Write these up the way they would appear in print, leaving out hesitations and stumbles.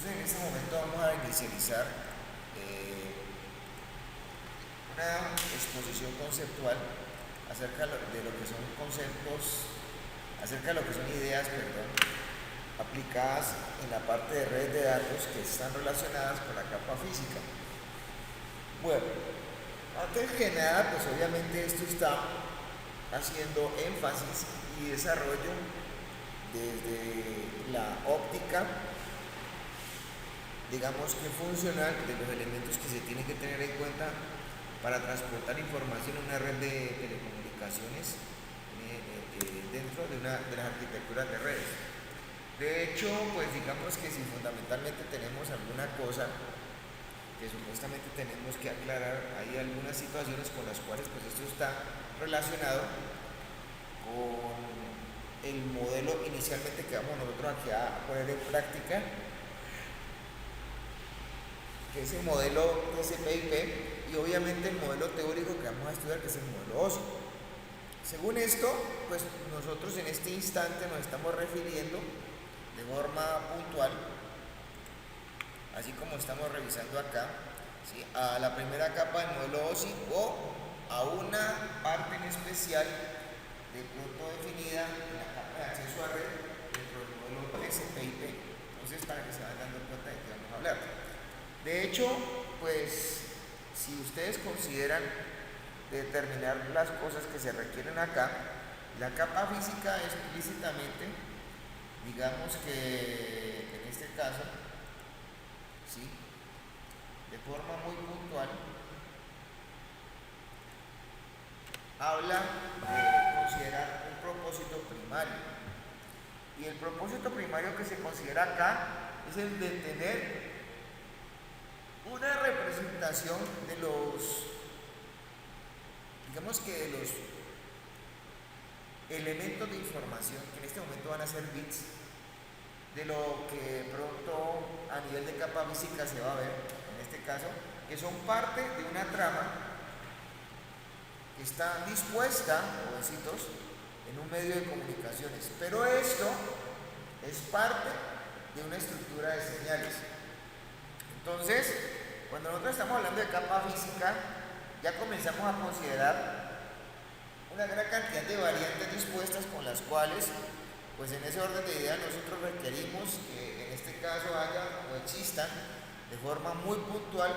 Entonces en este momento vamos a inicializar una exposición conceptual acerca de lo que son conceptos, acerca de lo que son ideas, perdón, aplicadas en la parte de redes de datos que están relacionadas con la capa física. Bueno, antes que nada, pues obviamente esto está haciendo énfasis y desarrollo desde la óptica, digamos que funcional, de los elementos que se tienen que tener en cuenta para transportar información en una red de telecomunicaciones dentro de las arquitecturas de redes. De hecho, pues digamos que si fundamentalmente tenemos alguna cosa que supuestamente tenemos que aclarar, hay algunas situaciones con las cuales pues esto está relacionado con el modelo inicialmente que vamos nosotros aquí a poner en práctica, que es el modelo TCP/IP, y obviamente el modelo teórico que vamos a estudiar, que es el modelo OSI. Según esto, pues nosotros en este instante nos estamos refiriendo de forma puntual, así como estamos revisando acá, ¿sí?, a la primera capa del modelo OSI o a una parte en especial de pronto definida en la capa de acceso a red dentro del modelo TCP/IP. Entonces, para que se vayan dando cuenta de qué vamos a hablar. De hecho, pues si ustedes consideran determinar las cosas que se requieren acá, la capa física explícitamente, digamos que en este caso, ¿sí?, de forma muy puntual, habla de considerar un propósito primario. Y el propósito primario que se considera acá es el de tener una representación de los, digamos que de los elementos de información, que en este momento van a ser bits, de lo que pronto a nivel de capa física se va a ver, en este caso, que son parte de una trama que está dispuesta, jovencitos, en un medio de comunicaciones. Pero esto es parte de una estructura de señales. Entonces, cuando nosotros estamos hablando de capa física, ya comenzamos a considerar una gran cantidad de variantes dispuestas con las cuales, pues en ese orden de ideas, nosotros requerimos que en este caso haya o existan de forma muy puntual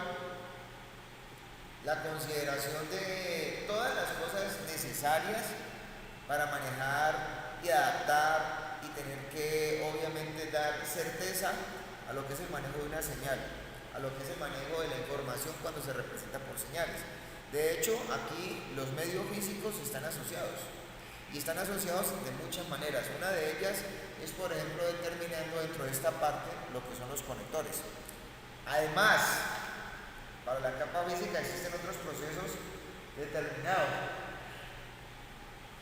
la consideración de todas las cosas necesarias para manejar y adaptar y tener que obviamente dar certeza a lo que es el manejo de una señal, a lo que es el manejo de la información cuando se representa por señales. De hecho, aquí los medios físicos están asociados, y están asociados de muchas maneras. Una de ellas es, por ejemplo, determinando dentro de esta parte lo que son los conectores. Además, para la capa física existen otros procesos determinados.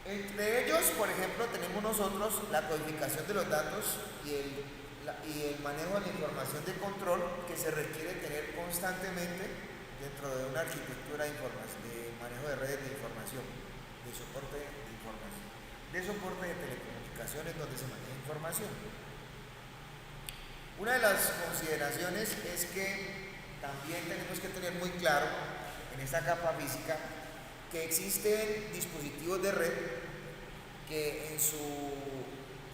Entre ellos, por ejemplo, tenemos nosotros la codificación de los datos y el manejo de la información de control que se requiere tener constantemente dentro de una arquitectura de manejo de redes de información, de soporte de información, de soporte de telecomunicaciones donde se maneja información. Una de las consideraciones es que también tenemos que tener muy claro en esta capa física que existen dispositivos de red que en su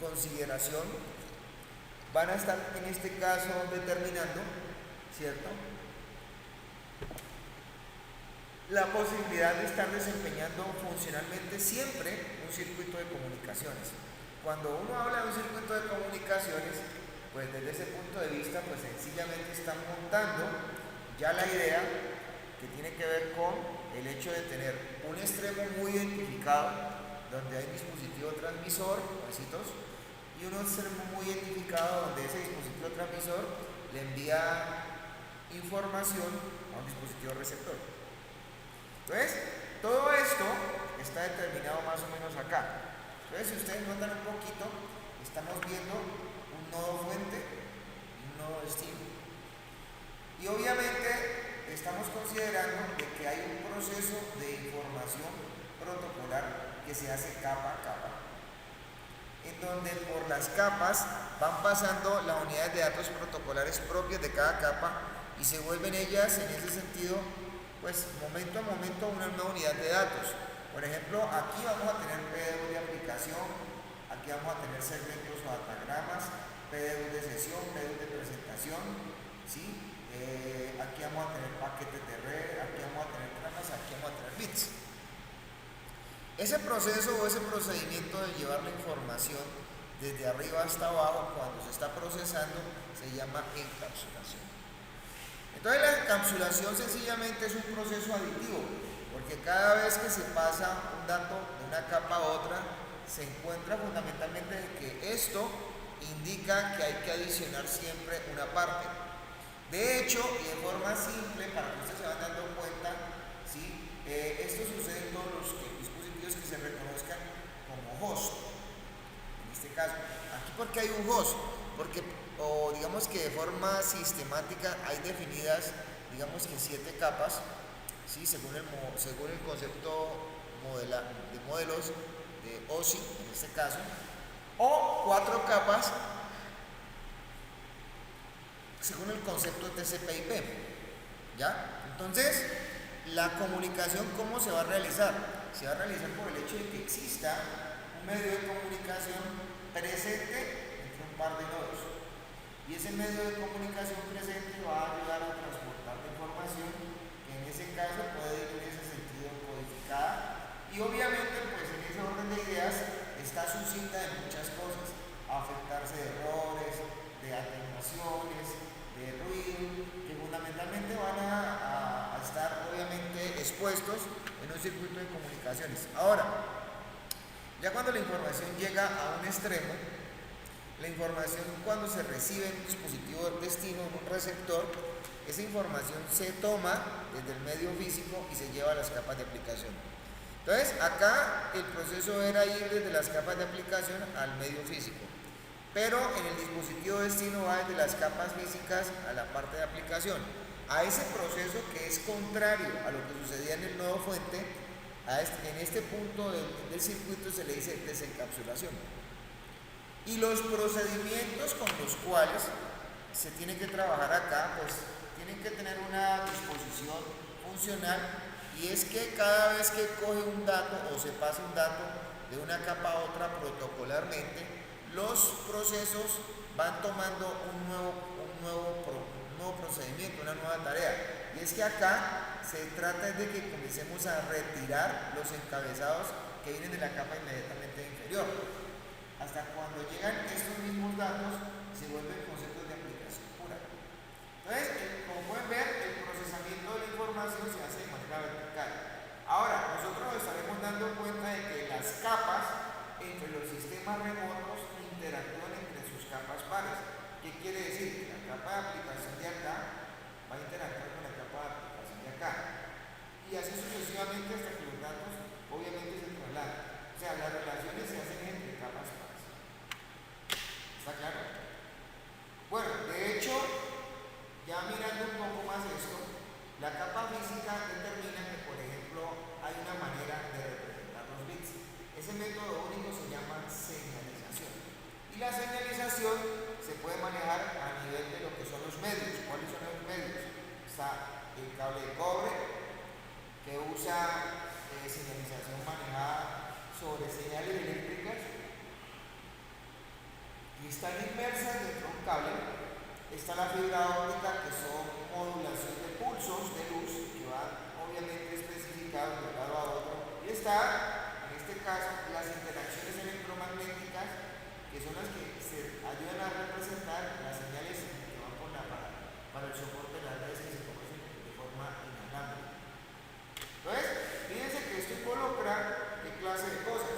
consideración van a estar en este caso determinando, ¿cierto?, la posibilidad de estar desempeñando funcionalmente siempre un circuito de comunicaciones. Cuando uno habla de un circuito de comunicaciones, pues desde ese punto de vista, pues sencillamente están montando ya la idea que tiene que ver con el hecho de tener un extremo muy identificado donde hay un dispositivo transmisor, y un extremo muy identificado donde ese dispositivo transmisor le envía información a un dispositivo receptor. Entonces, todo esto está determinado más o menos acá. Entonces, si ustedes notan un poquito, estamos viendo un nodo fuente y un nodo destino. Y obviamente estamos considerando de que hay un proceso de información protocolar que se hace capa a capa. en donde por las capas van pasando las unidades de datos protocolares propias de cada capa y se vuelven ellas en ese sentido, pues momento a momento una nueva unidad de datos. Por ejemplo, aquí vamos a tener PDU de aplicación, aquí vamos a tener segmentos o datagramas, PDU de sesión, PDU de presentación, ¿sí? Aquí vamos a tener paquetes de red, aquí vamos a tener tramas, aquí vamos a tener bits. Ese proceso o ese procedimiento de llevar la información desde arriba hasta abajo cuando se está procesando se llama encapsulación. Entonces la encapsulación sencillamente es un proceso aditivo, porque cada vez que se pasa un dato de una capa a otra, se encuentra fundamentalmente que esto indica que hay que adicionar siempre una parte. De hecho, y de forma simple, para que ustedes se van dando cuenta, ¿sí? Esto sucede en todos los dispositivos que se reconozcan como host. En este caso, aquí porque hay un host, porque o digamos que de forma sistemática hay definidas, digamos que 7 capas, ¿sí? según el concepto de modelos de OSI en este caso, o 4 capas según el concepto de TCP/IP, ¿ya? Entonces, la comunicación, ¿cómo se va a realizar? Se va a realizar por el hecho de que exista un medio de comunicación presente entre un par de nodos. Y ese medio de comunicación presente va a ayudar a transportar la información, que en ese caso puede ir en ese sentido codificada. Y obviamente, pues en ese orden de ideas está suscita de muchas cosas, afectarse de errores, de atenuaciones, de ruido, que fundamentalmente van a estar obviamente expuestos en un circuito de comunicaciones. Ahora, ya cuando la información llega a un extremo, la información cuando se recibe en un dispositivo de destino, en un receptor, esa información se toma desde el medio físico y se lleva a las capas de aplicación. Entonces, acá el proceso era ir desde las capas de aplicación al medio físico. Pero en el dispositivo de destino va desde las capas físicas a la parte de aplicación. A ese proceso que es contrario a lo que sucedía en el nodo fuente, en este punto del circuito se le dice desencapsulación. Y los procedimientos con los cuales se tiene que trabajar acá, pues tienen que tener una disposición funcional, y es que cada vez que coge un dato o se pasa un dato de una capa a otra protocolarmente, los procesos van tomando un nuevo procedimiento, una nueva tarea. Y es que acá se trata de que comencemos a retirar los encabezados que vienen de la capa inmediatamente inferior. Hasta cuando llegan estos mismos datos, se vuelven conceptos de aplicación pura. Entonces, como pueden ver, el procesamiento de la información se hace de manera vertical. Ahora, nosotros nos estaremos dando cuenta de que las capas entre los sistemas remotos interactúan entre sus capas pares. ¿Qué quiere decir? La capa de aplicación de acá va a interactuar con la capa de aplicación de acá. Y así sucesivamente hasta que los datos obviamente se trasladan. O sea, las relaciones se hacen entre capas pares. ¿Está claro? Bueno, de hecho, ya mirando un poco más esto, la capa física determina que, por ejemplo, hay una manera de representar los bits. Ese método único se llama señalización. Y la señalización se puede manejar a nivel de lo que son los medios. ¿Cuáles son los medios? Está el cable de cobre, que usa señalización manejada sobre señales eléctricas y están inmersas dentro de un cable. Está la fibra óptica, que son modulación de pulsos de luz que van obviamente especificados de un lado a otro. Y está, en este caso, las interacciones electromagnéticas, que son las que se ayudan a representar las señales que van para el soporte de las redes que se conocen de forma inalámbrica. Entonces, fíjense que esto involucra qué clase de cosas,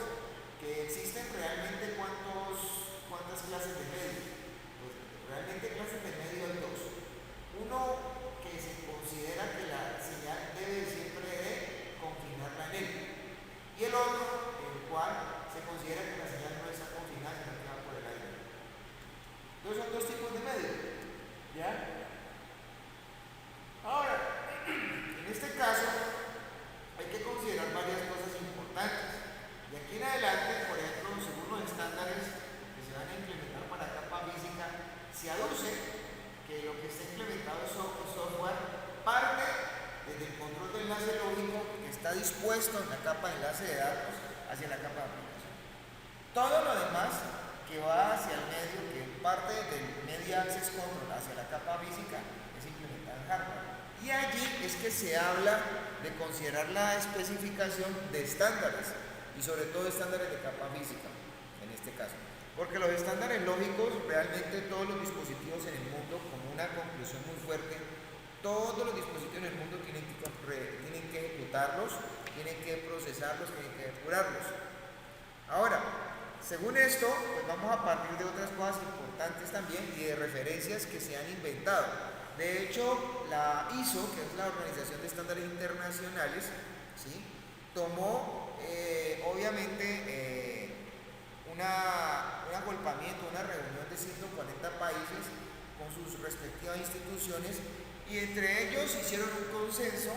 que existen realmente cuántas clases de medios. Pues realmente clases de medio hay dos. Uno que se considera que la señal debe siempre de confinarla en él, y el otro, el cual se considera que la señal no está confinada dispuesto en la capa de enlace de datos hacia la capa de aplicación. Todo lo demás que va hacia el medio, que parte del Media Access Control hacia la capa física, es implementar en hardware. Y allí es que se habla de considerar la especificación de estándares, y sobre todo estándares de capa física, en este caso. Porque los estándares lógicos, realmente todos los dispositivos en el mundo, como una conclusión muy fuerte, todos los dispositivos en el mundo tienen que ejecutarlos, tienen que procesarlos, tienen que depurarlos. Ahora, según esto, pues vamos a partir de otras cosas importantes también y de referencias que se han inventado. De hecho, la ISO, que es la Organización de Estándares Internacionales, ¿sí?, tomó obviamente un agolpamiento, una reunión de 140 países con sus respectivas instituciones, y entre ellos hicieron un consenso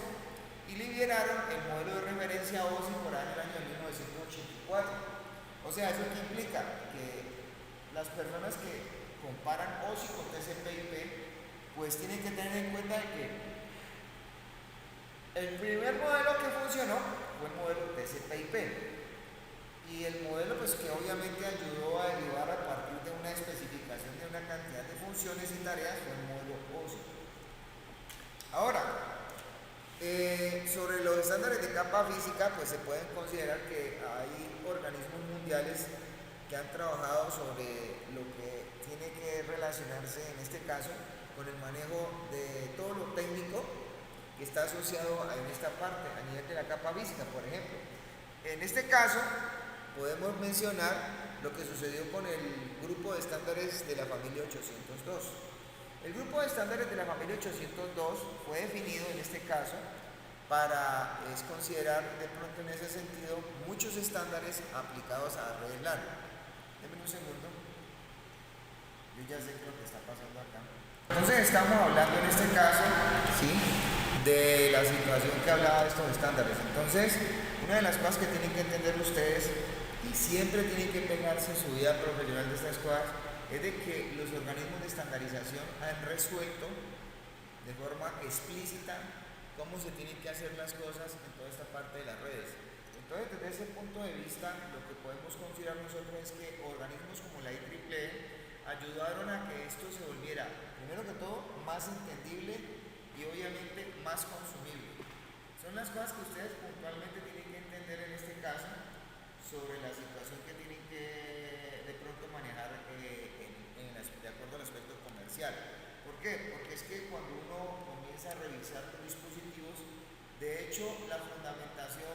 y liberaron el modelo de referencia OSI por ahí en el año 1984. O sea, ¿eso qué implica? Que las personas que comparan OSI con TCP/IP pues tienen que tener en cuenta que el primer modelo que funcionó fue el modelo TCP/IP, y el modelo pues que obviamente ayudó a derivar a partir de una especificación de una cantidad de funciones y tareas fue el modelo OSI. Ahora, sobre los estándares de capa física, pues se pueden considerar que hay organismos mundiales que han trabajado sobre lo que tiene que relacionarse en este caso con el manejo de todo lo técnico que está asociado en esta parte a nivel de la capa física. Por ejemplo, en este caso podemos mencionar lo que sucedió con el grupo de estándares de la familia 802. El grupo de estándares de la familia 802 fue definido en este caso para considerar de pronto en ese sentido muchos estándares aplicados a redes LAN. Denme un segundo, yo ya sé qué es lo que está pasando acá. Entonces estamos hablando en este caso, ¿sí?, de la situación que hablaba de estos estándares. Entonces, una de las cosas que tienen que entender ustedes, y siempre tienen que pegarse en su vida profesional de estas cosas, es de que los organismos de estandarización han resuelto de forma explícita cómo se tienen que hacer las cosas en toda esta parte de las redes. Entonces, desde ese punto de vista, lo que podemos considerar nosotros es que organismos como la IEEE ayudaron a que esto se volviera, primero que todo, más entendible y obviamente más consumible. Son las cosas que ustedes puntualmente tienen que entender en este caso sobre la situación que tienen que de pronto manejar de acuerdo al aspecto comercial. ¿Por qué? Porque es que cuando uno comienza a revisar los dispositivos, de hecho la fundamentación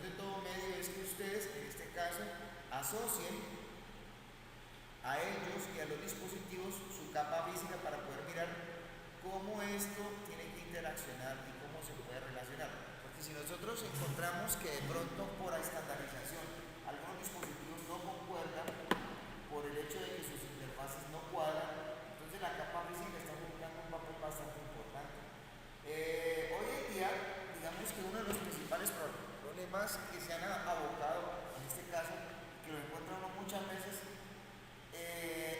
de todo medio es que ustedes en este caso asocien a ellos y a los dispositivos su capa física para poder mirar cómo esto tiene que interaccionar y cómo se puede relacionar. Porque si nosotros encontramos que de pronto por estandarización algunos dispositivos no concuerdan por el hecho de que sus interfaces no cuadran, entonces la capa física está jugando un papel bastante importante. Hoy en día, digamos que uno de los principales problemas que se han abocado en este caso, que lo encuentran muchas veces,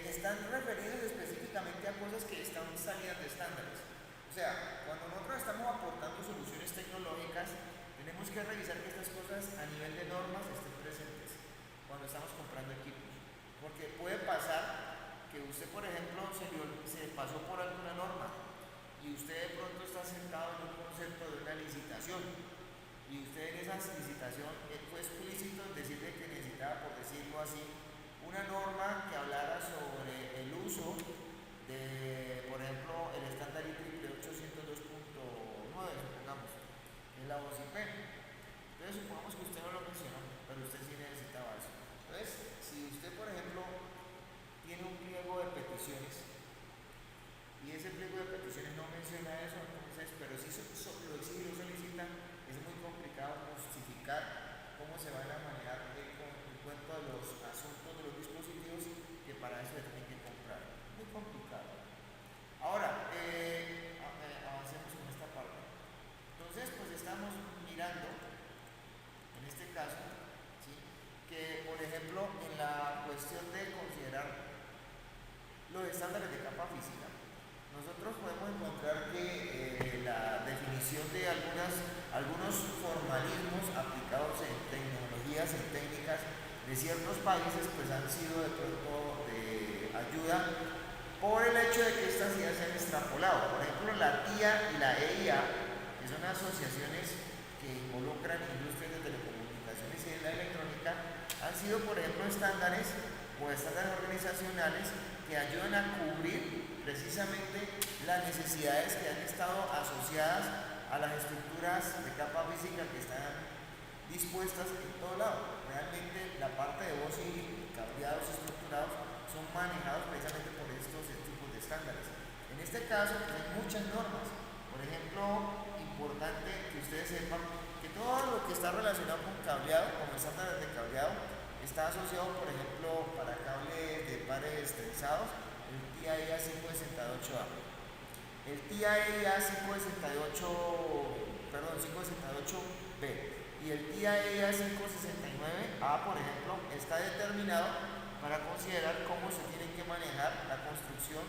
están referidos específicamente a cosas que están salidas de estándares. O sea, cuando nosotros estamos aportando soluciones tecnológicas, tenemos que revisar que estas cosas a nivel de normas estén presentes cuando estamos comprando equipos. Porque puede pasar que usted, por ejemplo, se pasó por alguna norma y usted de pronto está sentado en un concepto de una licitación y usted en esa licitación fue explícito en decirle que necesitaba, por decirlo así, una norma que hablara sobre el uso de, por ejemplo, el estándar IEEE 802.9, supongamos, que es la OSI-P. Entonces, supongamos que usted no lo mencionó, pero usted sí necesitaba eso. Entonces, si usted, por ejemplo, tiene un pliego de peticiones y ese pliego de peticiones no menciona eso, entonces, pero si lo exige y lo solicita, es muy complicado justificar cómo se van a manejar el cuento de los asuntos de los dispositivos que para eso se tienen que comprar. Muy complicado. Ahora, avancemos en esta parte. Entonces, pues estamos mirando, en este caso, ¿sí?, que por ejemplo, en la cuestión de considerar los estándares de capa física, nosotros podemos encontrar que la definición de algunos formalismos aplicados en tecnologías, en técnicas de ciertos países, pues han sido de pronto de ayuda por el hecho de que estas ideas se han extrapolado. Por ejemplo, la TIA y la EIA, que son asociaciones que involucran industrias de telecomunicaciones y de la electrónica, han sido, por ejemplo, estándares o estándares organizacionales que ayudan a cubrir precisamente las necesidades que han estado asociadas a las estructuras de capa física que están dispuestas en todo lado. Realmente la parte de voz y cableados estructurados son manejados precisamente por estos tipos de estándares. En este caso, pues hay muchas normas. Por ejemplo, importante que ustedes sepan que todo lo que está relacionado con cableado, con estándares de cableado, está asociado, por ejemplo, para cables de pares trenzados, el TIA 568A. El TIA 568B y el TIA 569A, por ejemplo, está determinado para considerar cómo se tienen que manejar la construcción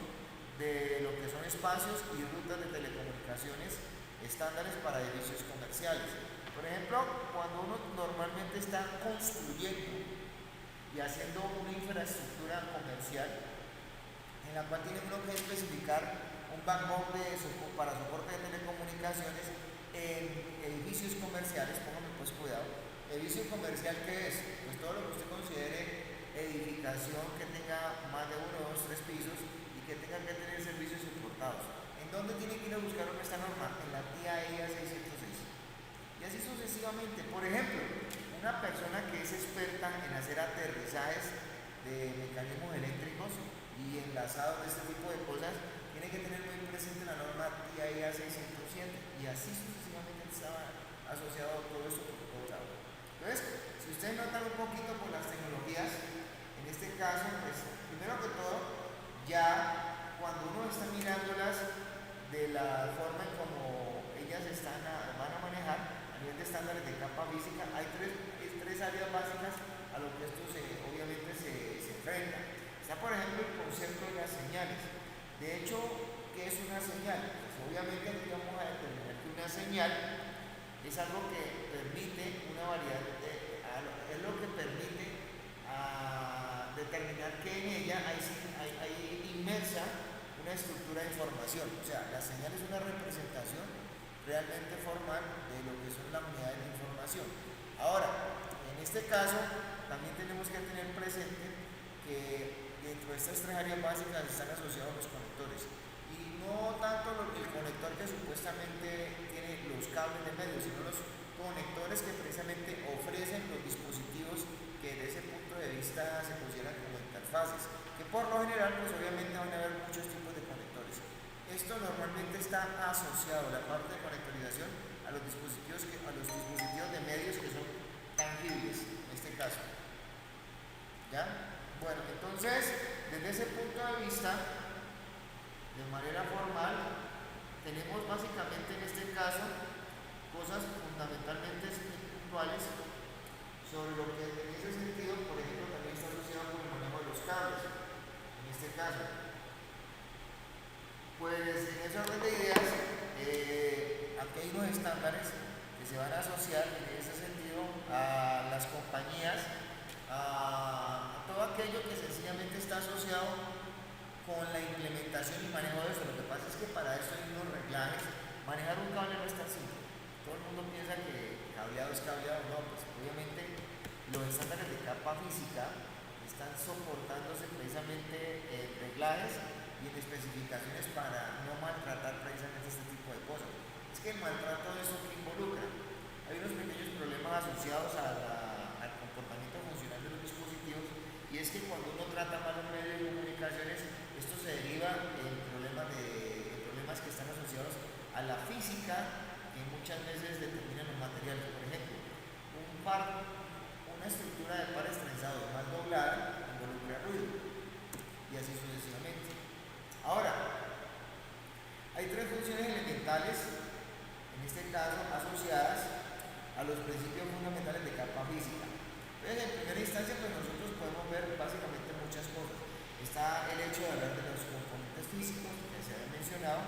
de lo que son espacios y rutas de telecomunicaciones estándares para edificios comerciales. Por ejemplo, cuando uno normalmente está construyendo y haciendo una infraestructura comercial en la cual tiene uno que especificar un backbone para soporte de telecomunicaciones en edificios comerciales, póngame pues cuidado. ¿Edificio comercial qué es? Pues todo lo que usted considere edificación que tenga más de 1, 2, 3 pisos y que tenga que tener servicios importados. ¿En dónde tiene que ir a buscar esta norma? En la TIA 606. Y así sucesivamente. Por ejemplo, una persona que es experta en hacer aterrizajes de mecanismos eléctricos y enlazados de este tipo de cosas, tiene que tener muy presente la norma TIA 607 y así sucesivamente estaba asociado todo esto por todos lados. Entonces, si ustedes notan un poquito por las tecnologías, en este caso, pues primero que todo, ya cuando uno está mirándolas de la forma en como ellas van a manejar a nivel de estándares de capa física, hay tres áreas básicas a lo que esto obviamente se enfrenta. Está, por ejemplo, el concepto de las señales. De hecho, ¿qué es una señal? Pues obviamente aquí vamos a determinar que una señal es algo que permite una variedad es lo que permite determinar que en ella hay inmersa una estructura de información. O sea, la señal es una representación realmente formal de lo que son las unidades de información. Ahora, en este caso, también tenemos que tener presente que dentro de estas tres áreas básicas están asociados los conectores. Y no tanto el conector que supuestamente tiene los cables de medio, sino los conectores que precisamente ofrecen los dispositivos que desde ese punto de vista se consideran como interfaces, que por lo general pues obviamente van a haber muchos tipos de conectores. Esto normalmente está asociado, la parte de conectorización, a los dispositivos de medios que son tangibles, en este caso. ¿Ya? Bueno, entonces, desde ese punto de vista, de manera formal, tenemos básicamente en este caso cosas fundamentalmente puntuales sobre lo que en ese sentido, por ejemplo, también está asociado con el manejo de los cables, en este caso. Pues en ese orden de ideas, aquí hay unos estándares que se van a asociar en ese sentido a las compañías, a todo aquello que sencillamente está asociado con la implementación y manejo de eso. Lo que pasa es que para eso hay unos reglajes. Manejar un cable no es tan simple. Todo el mundo piensa que cableado es cableado, no, pues obviamente los estándares de capa física están soportándose precisamente en reglajes y en especificaciones para no maltratar precisamente este tipo de cosas. Es que el maltrato de eso que involucra. Hay unos pequeños problemas asociados al comportamiento funcional de los dispositivos y es que cuando uno trata mal un medio de comunicaciones, esto se deriva en problemas que están asociados a la física que muchas veces determinan los materiales. Por ejemplo, una estructura de pares trenzados mal doblada involucra ruido y así sucesivamente. Ahora, hay tres funciones elementales, en este caso asociadas a los principios fundamentales de capa física. Entonces, en primera instancia, pues nosotros podemos ver básicamente muchas cosas. Está el hecho de hablar de los componentes físicos que se habían mencionado. mencionado,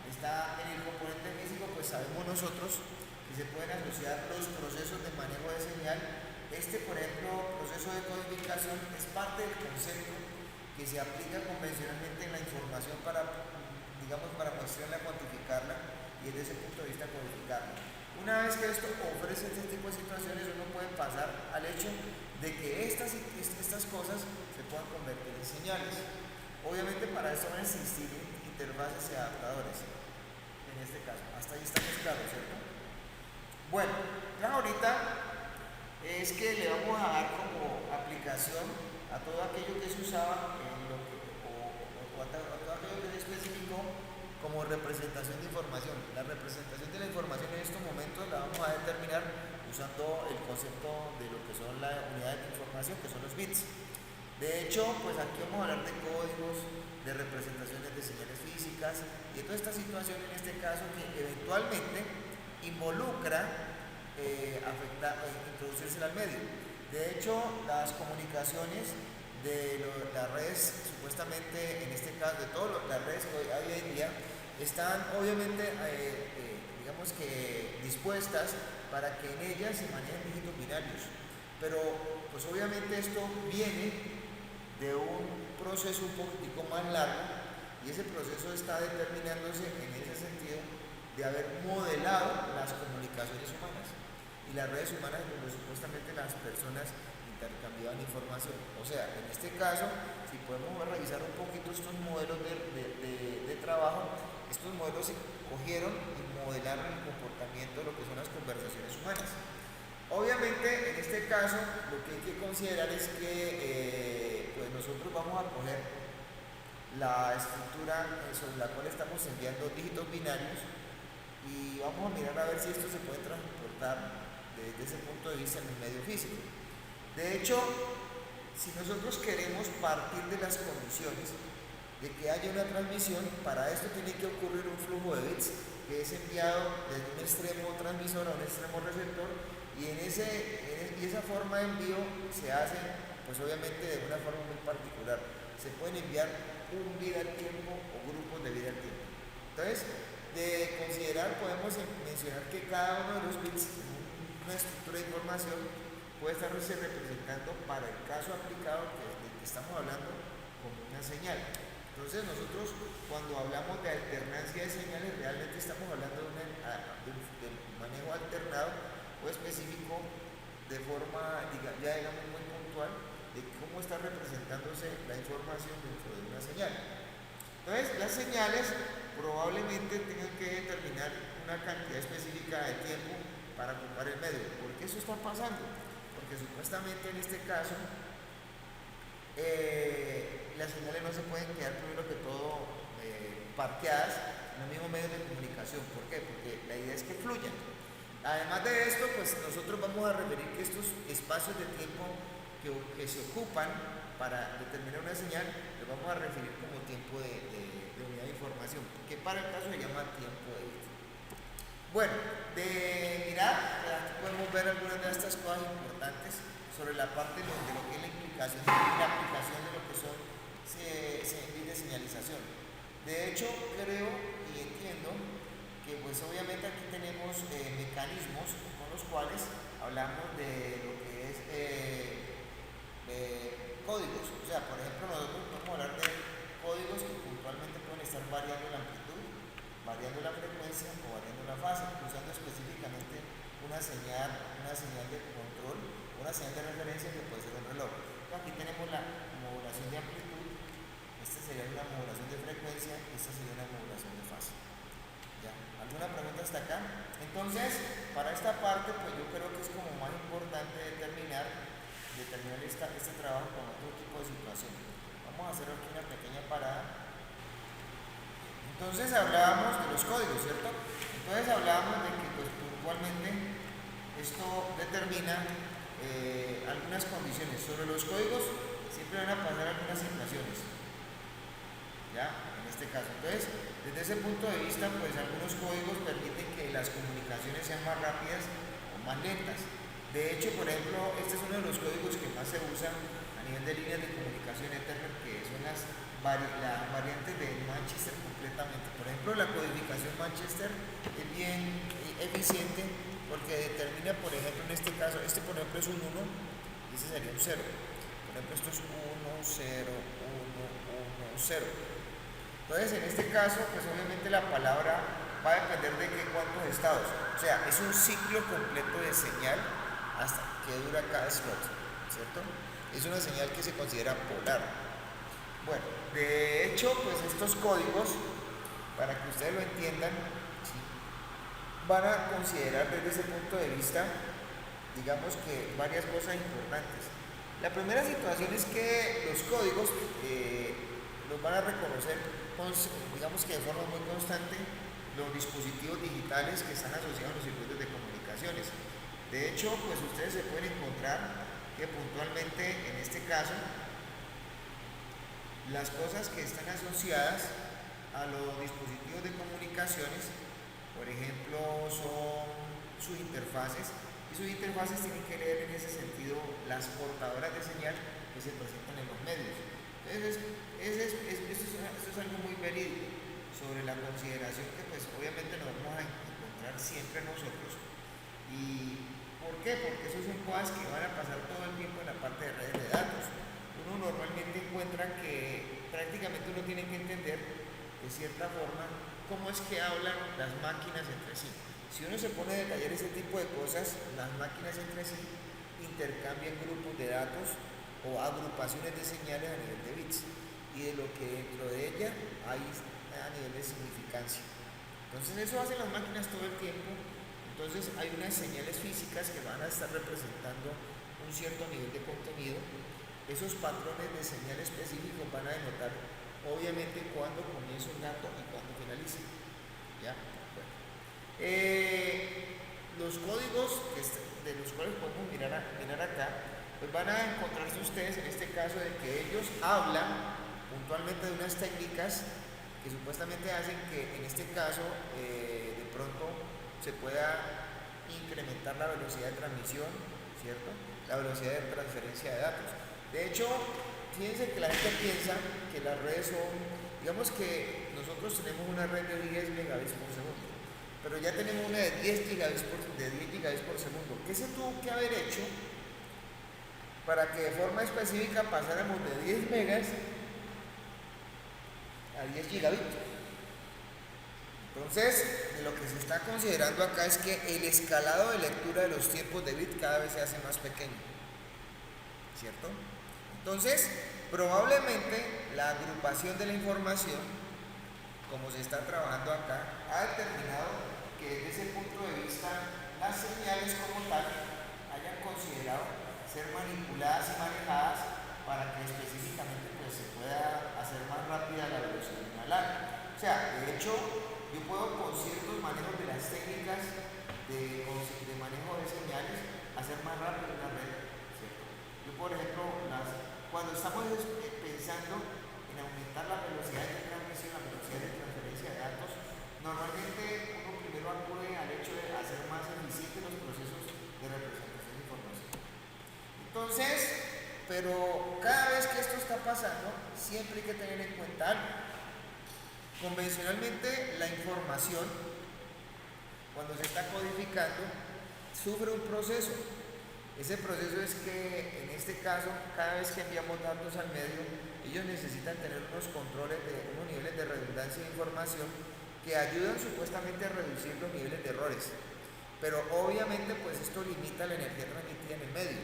está en el componente físico, pues sabemos nosotros que se pueden asociar los procesos de manejo de señal. Este, por ejemplo, proceso de codificación es parte del concepto que se aplica convencionalmente en la información para, digamos, para muestrarla, cuantificarla y desde ese punto de vista codificarla. Una vez que esto ofrece este tipo de situaciones, uno puede pasar al hecho de que estas cosas se puedan convertir en señales. Obviamente para eso van a existir interfaces y adaptadores. En este caso, hasta ahí estamos claros, ¿cierto? Bueno, ya ahorita es que le vamos a dar como aplicación a todo aquello que se usaba en lo que, o a todo aquello que se especificó como representación de información. La representación de la información en estos momentos la vamos a determinar usando el concepto de lo que son las unidades de información, que son los bits. De hecho, pues aquí vamos a hablar de códigos, de representaciones de señales físicas y de toda esta situación en este caso que eventualmente involucra introducirse al medio. De hecho, las comunicaciones de las redes, supuestamente en este caso de todas las redes que hoy en día, están obviamente, digamos que dispuestas para que en ellas se manejen dígitos binarios. Pero, pues obviamente esto viene de un proceso un poquitico más largo y ese proceso está determinándose en ese sentido de haber modelado las comunicaciones humanas y las redes humanas donde supuestamente las personas intercambiaban información. O sea, en este caso, si podemos revisar un poquito estos modelos de trabajo, estos modelos se cogieron y modelaron el comportamiento de lo que son las conversaciones humanas. Obviamente, en este caso, lo que hay que considerar es que pues nosotros vamos a coger la estructura sobre la cual estamos enviando dígitos binarios y vamos a mirar a ver si esto se puede transportar desde ese punto de vista en el medio físico. De hecho, si nosotros queremos partir de las condiciones de que haya una transmisión, para esto tiene que ocurrir un flujo de bits que es enviado desde un extremo transmisor a un extremo receptor y esa forma de envío se hace pues obviamente de una forma muy particular. Se pueden enviar un bit al tiempo o grupos de bit al tiempo. Entonces, de considerar podemos mencionar que cada uno de los bits en una estructura de información puede estarse representando para el caso aplicado del que estamos hablando como una señal. Entonces nosotros cuando hablamos de alternancia de señales realmente estamos hablando de manejo alternado o específico de forma ya digamos muy puntual de cómo está representándose la información dentro de una señal. Entonces las señales probablemente tengan que determinar una cantidad específica de tiempo para ocupar el medio. ¿Por qué eso está pasando? Porque supuestamente en este caso las señales no se pueden quedar primero que todo parqueadas en los mismos medios de comunicación. ¿Por qué? Porque la idea es que fluyan. Además de esto, pues nosotros vamos a referir que estos espacios de tiempo que se ocupan para determinar una señal, los vamos a referir como tiempo de unidad de información, que para el caso se llama tiempo de bit. Bueno, de mirar, aquí podemos ver algunas de estas cosas importantes sobre la parte de lo que es la implicación y la aplicación de lo que son bits de señalización. De hecho, creo y entiendo que pues obviamente aquí tenemos mecanismos con los cuales hablamos de lo que es códigos. O sea, por ejemplo, nosotros podemos hablar de códigos que puntualmente pueden estar variando la amplitud, variando la frecuencia o variando la fase, usando específicamente una señal de control, una señal de referencia que puede ser un reloj. Aquí tenemos la modulación de amplitud, esta sería una modulación de frecuencia, esta sería una modulación de fase. ¿Ya? ¿Alguna pregunta hasta acá? Entonces, para esta parte, pues yo creo que es como más importante determinar este trabajo con otro tipo de situación. Vamos a hacer aquí una pequeña parada. Entonces hablábamos de los códigos, ¿cierto? Entonces hablábamos de que pues puntualmente esto determina algunas condiciones. Sobre los códigos siempre van a pasar algunas situaciones. ¿Ya? En este caso. Entonces, desde ese punto de vista, pues algunos códigos permiten que las comunicaciones sean más rápidas o más lentas. De hecho, por ejemplo, este es uno de los códigos que más se usa a nivel de líneas de comunicación Ethernet, que son las las variantes de Manchester completamente. Por ejemplo, la codificación Manchester es bien eficiente porque determina, por ejemplo, en este caso, este por ejemplo es un 1 y este sería un 0. Por ejemplo, esto es 1, 0, 1, 1, 0. Entonces, en este caso, pues obviamente la palabra va a depender de cuántos estados. O sea, es un ciclo completo de señal hasta que dura cada slot, ¿cierto? Es una señal que se considera polar. Bueno, de hecho, pues estos códigos, para que ustedes lo entiendan, ¿sí?, van a considerar desde ese punto de vista, digamos que varias cosas importantes. La primera situación es que los códigos los van a reconocer, digamos que de forma muy constante, los dispositivos digitales que están asociados a los circuitos de comunicaciones. De hecho, pues ustedes se pueden encontrar que puntualmente en este caso las cosas que están asociadas a los dispositivos de comunicaciones, por ejemplo, son sus interfaces, y sus interfaces tienen que leer en ese sentido las portadoras de señal que se presentan en los medios. Entonces, esto es algo muy verídico sobre la consideración que pues obviamente nos vamos a encontrar siempre nosotros. ¿Y por qué? Porque esos son cosas que van a pasar todo el tiempo en la parte de redes de datos. Uno normalmente encuentra que prácticamente uno tiene que entender de cierta forma cómo es que hablan las máquinas entre sí. Si uno se pone a detallar ese tipo de cosas, las máquinas entre sí intercambian grupos de datos o agrupaciones de señales a nivel de bits, y de lo que dentro de ella hay a nivel de significancia. Entonces eso hacen las máquinas todo el tiempo. Entonces hay unas señales físicas que van a estar representando un cierto nivel de contenido. Esos patrones de señal específicos van a denotar obviamente cuándo comienza un dato y cuándo finaliza. ¿Ya? Bueno. Los códigos de los cuales podemos mirar acá, pues van a encontrarse ustedes en este caso de que ellos hablan puntualmente de unas técnicas que supuestamente hacen que en este caso de pronto se pueda incrementar la velocidad de transmisión, ¿cierto?, la velocidad de transferencia de datos. De hecho, fíjense que la gente piensa que las redes son, digamos que nosotros tenemos una red de 10 megabits por segundo, pero ya tenemos una de 10 gigabits por segundo. ¿Qué se tuvo que haber hecho para que de forma específica pasáramos de 10 megas a 10 gigabits? Entonces, lo que se está considerando acá es que el escalado de lectura de los tiempos de bit cada vez se hace más pequeño, ¿cierto? Entonces, probablemente la agrupación de la información, como se está trabajando acá, ha determinado que desde ese punto de vista las señales como tal hayan considerado ser manipuladas y manejadas para que específicamente pues, se pueda hacer más rápida la velocidad de una LAN. O sea, de hecho, yo puedo con ciertos manejos de las técnicas de manejo de señales hacer más rápido una red, ¿cierto? Yo, por ejemplo, cuando estamos pensando en aumentar la velocidad de transmisión, la velocidad de transferencia de datos, normalmente uno primero acude al hecho de hacer más eficientes los procesos de representación de información. Entonces, pero cada vez que esto está pasando, siempre hay que tener en cuenta algo. Convencionalmente, la información, cuando se está codificando, sufre un proceso. Ese proceso es que, en este caso, cada vez que enviamos datos al medio, ellos necesitan tener unos controles unos niveles de redundancia de información que ayudan supuestamente a reducir los niveles de errores. Pero obviamente, pues esto limita la energía transmitida en el medio.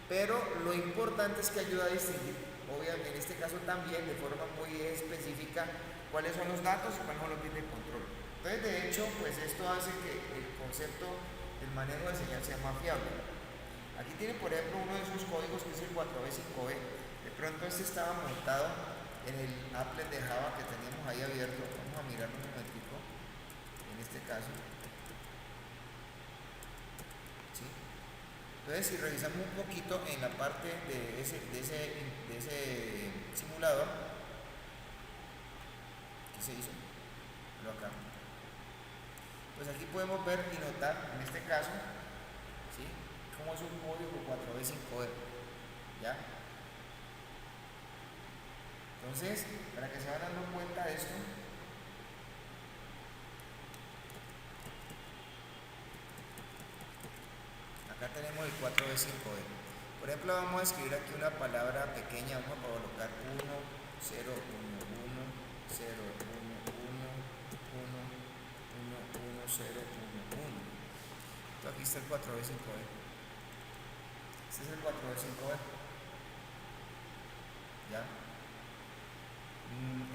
Pero lo importante es que ayuda a distinguir, obviamente, en este caso también, de forma muy específica, cuáles son los datos y cuáles son los bits de control. Entonces, de hecho, pues esto hace que el concepto del manejo de señal sea más fiable. Aquí tienen, por ejemplo, uno de esos códigos que es el 4B5B. De pronto este estaba montado en el applet de Java que teníamos ahí abierto. Vamos a mirarlo un momentico, en este caso. ¿Sí? Entonces, si revisamos un poquito en la parte de ese simulador, ¿qué se hizo? Lo acá. Pues aquí podemos ver y notar, en este caso, ¿sí?, cómo es un código 4B5B, ¿ya? Entonces, para que se vayan dando cuenta de esto, acá tenemos el 4B5B. Por ejemplo, vamos a escribir aquí una palabra pequeña, vamos a colocar 1, 0, 1, 1, 0, 1, 1, 1, 1, 1, 0, 1, 1. Entonces aquí está el 4B5B. Este es el 4B5B. ¿Ya?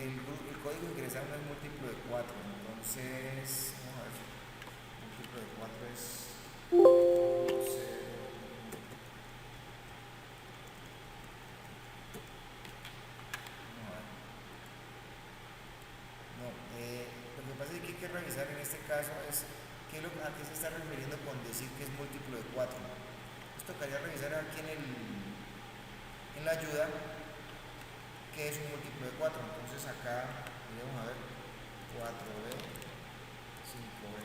El código ingresado no es múltiplo de 4, entonces, vamos a ver, múltiplo de 4 es 0. No, lo que pasa es que hay que revisar en este caso es a qué se está refiriendo con decir que es múltiplo de 4. Esto tocaría revisar aquí en la ayuda que es un múltiplo de 4. Entonces acá, vamos a ver, 4B, 5B.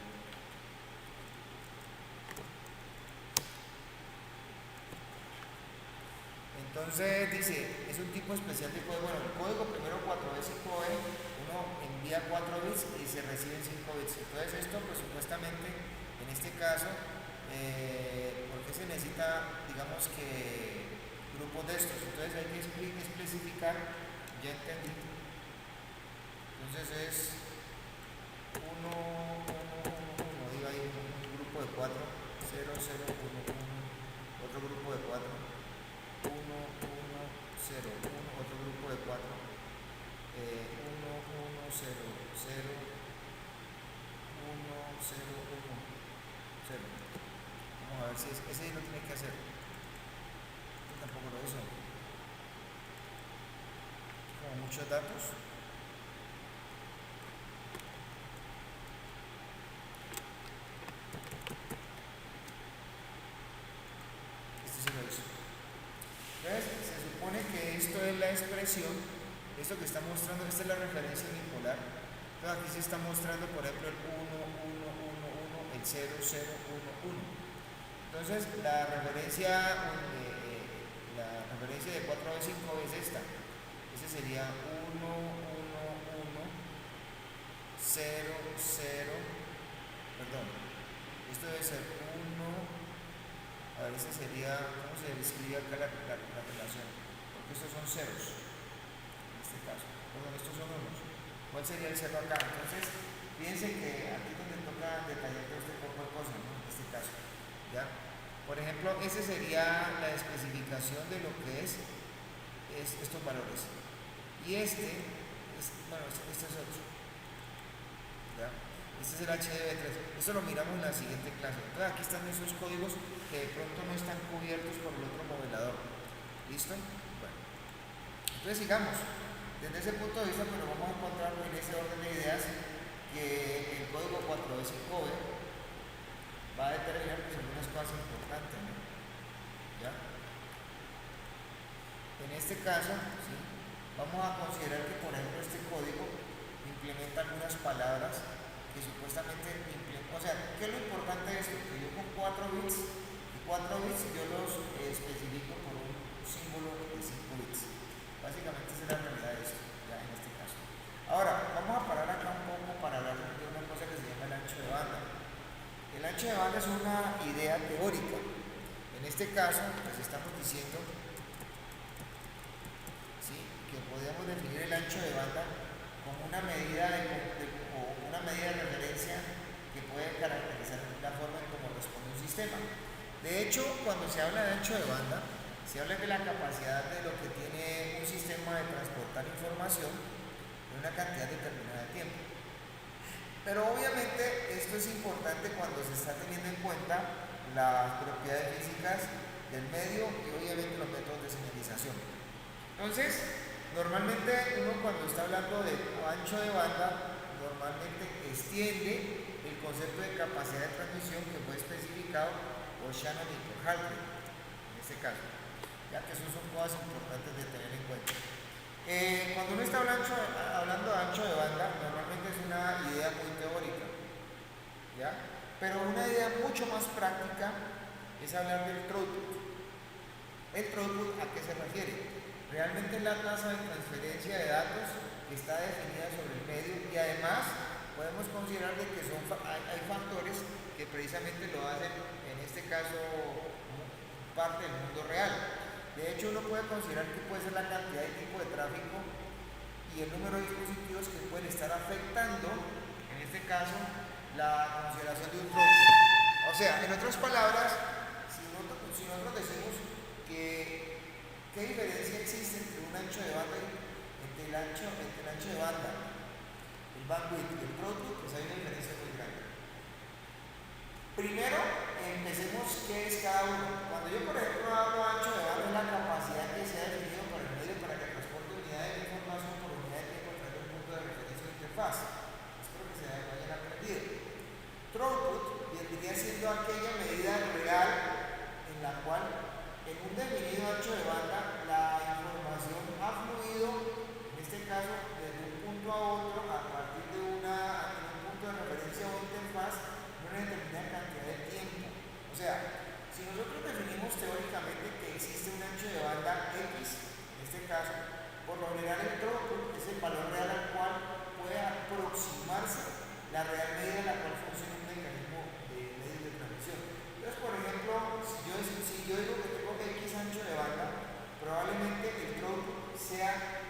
Entonces dice, es un tipo especial de código. Bueno, el código primero 4B, 5B, uno envía 4 bits y se reciben 5 bits. Entonces esto pues supuestamente, en este caso, ¿por qué se necesita, digamos que, grupos de estos? Entonces hay que especificar, ya entendí. Entonces es 1, 1, 1, 1, digo ahí un grupo de 4, 0, 0, 1, 1, otro grupo de 4. 1, 1, 0, 1, otro grupo de 4, 1, 1, 0, 0, 1, 0, 1, 0. Vamos a ver si ese lo tiene que hacer. Yo tampoco lo uso. Como muchos datos. Este sí lo hizo. Entonces, se supone que esto es la expresión, esto que está mostrando, esta es la referencia unipolar. Entonces aquí se está mostrando, por ejemplo, el 1, 1, 1, 1, el 0, 0, 1, 1. Entonces, la referencia de 4 a 5 es esta. Ese sería 1, 1, 1, 0, 0, perdón. Esto debe ser 1. A ver, ese sería, ¿cómo se describe acá la relación? Porque estos son ceros, en este caso. Perdón, estos son unos. ¿Cuál sería el cero acá? Entonces, fíjense que aquí es donde toca detallar todo este poco de cosas, ¿no? En este caso. ¿Ya? Por ejemplo, ese sería la especificación de lo que es estos valores. Y este es otro. ¿Ya? Este es el HDB3. Esto lo miramos en la siguiente clase. Entonces aquí están esos códigos que de pronto no están cubiertos por el otro modelador. ¿Listo? Bueno. Entonces sigamos. Desde ese punto de vista, pues nos vamos a encontrar en ese orden de ideas que el código 4B5B va a determinar pues, algunas cosas importantes, ¿no? ¿Ya? En este caso, ¿sí? Vamos a considerar que, por ejemplo, este código implementa algunas palabras que supuestamente o sea, ¿qué es lo importante de esto? Que yo con 4 bits yo los especifico por un símbolo de 5 bits. Básicamente esa es la realidad de esto, ya en este caso. Ahora, vamos a parar acá un poco para hablar de una cosa que se llama el ancho de banda. El ancho de banda es una idea teórica. En este caso, pues estamos diciendo, ¿sí?, que podemos definir el ancho de banda como una medida de referencia que puede caracterizar la forma en cómo responde un sistema. De hecho, cuando se habla de ancho de banda, se habla de la capacidad de lo que tiene un sistema de transportar información en una cantidad determinada de tiempo. Pero obviamente esto es importante cuando se está teniendo en cuenta las propiedades físicas del medio y obviamente los métodos de señalización. Entonces, normalmente uno cuando está hablando de ancho de banda, normalmente extiende el concepto de capacidad de transmisión que fue especificado por Shannon y por Halpern, en este caso, ya que eso son cosas importantes de tener en cuenta. Cuando uno está hablando de ancho de banda, normalmente es una idea muy teórica, ¿ya? Pero una idea mucho más práctica es hablar del throughput. ¿El throughput a qué se refiere? realmente es la tasa de transferencia de datos que está definida sobre el medio, y además podemos considerar de que hay factores que precisamente lo hacen, en este caso, parte del mundo real. De hecho, uno puede considerar que puede ser la cantidad de tipo de tráfico y el número de dispositivos que pueden estar afectando, en este caso, la consideración de un throughput. O sea, en otras palabras, si nosotros decimos que qué diferencia existe entre un ancho de banda entre el ancho de banda, el bandwidth y el throughput, pues hay una diferencia muy grande. Primero, empecemos qué es cada uno. Cuando yo, por ejemplo, hablo ancho de banda, es la capacidad que se ha definido por el medio para que transporte unidades de información por unidad de tiempo a través de un punto de referencia de interfaz. Espero que se hayan aprendido. Throughput vendría siendo aquella medida real en la cual, en un definido ancho de banda, la información ha fluido, en este caso, desde un punto a otro a partir de un punto de referencia o interfaz, una determinada cantidad de tiempo. O sea, si nosotros definimos teóricamente que existe un ancho de banda X, en este caso, por lo general el throughput es el valor real al cual puede aproximarse la real medida en la cual funciona un mecanismo de medios de transmisión. Entonces, por ejemplo, si yo digo que tengo X ancho de banda, probablemente el throughput sea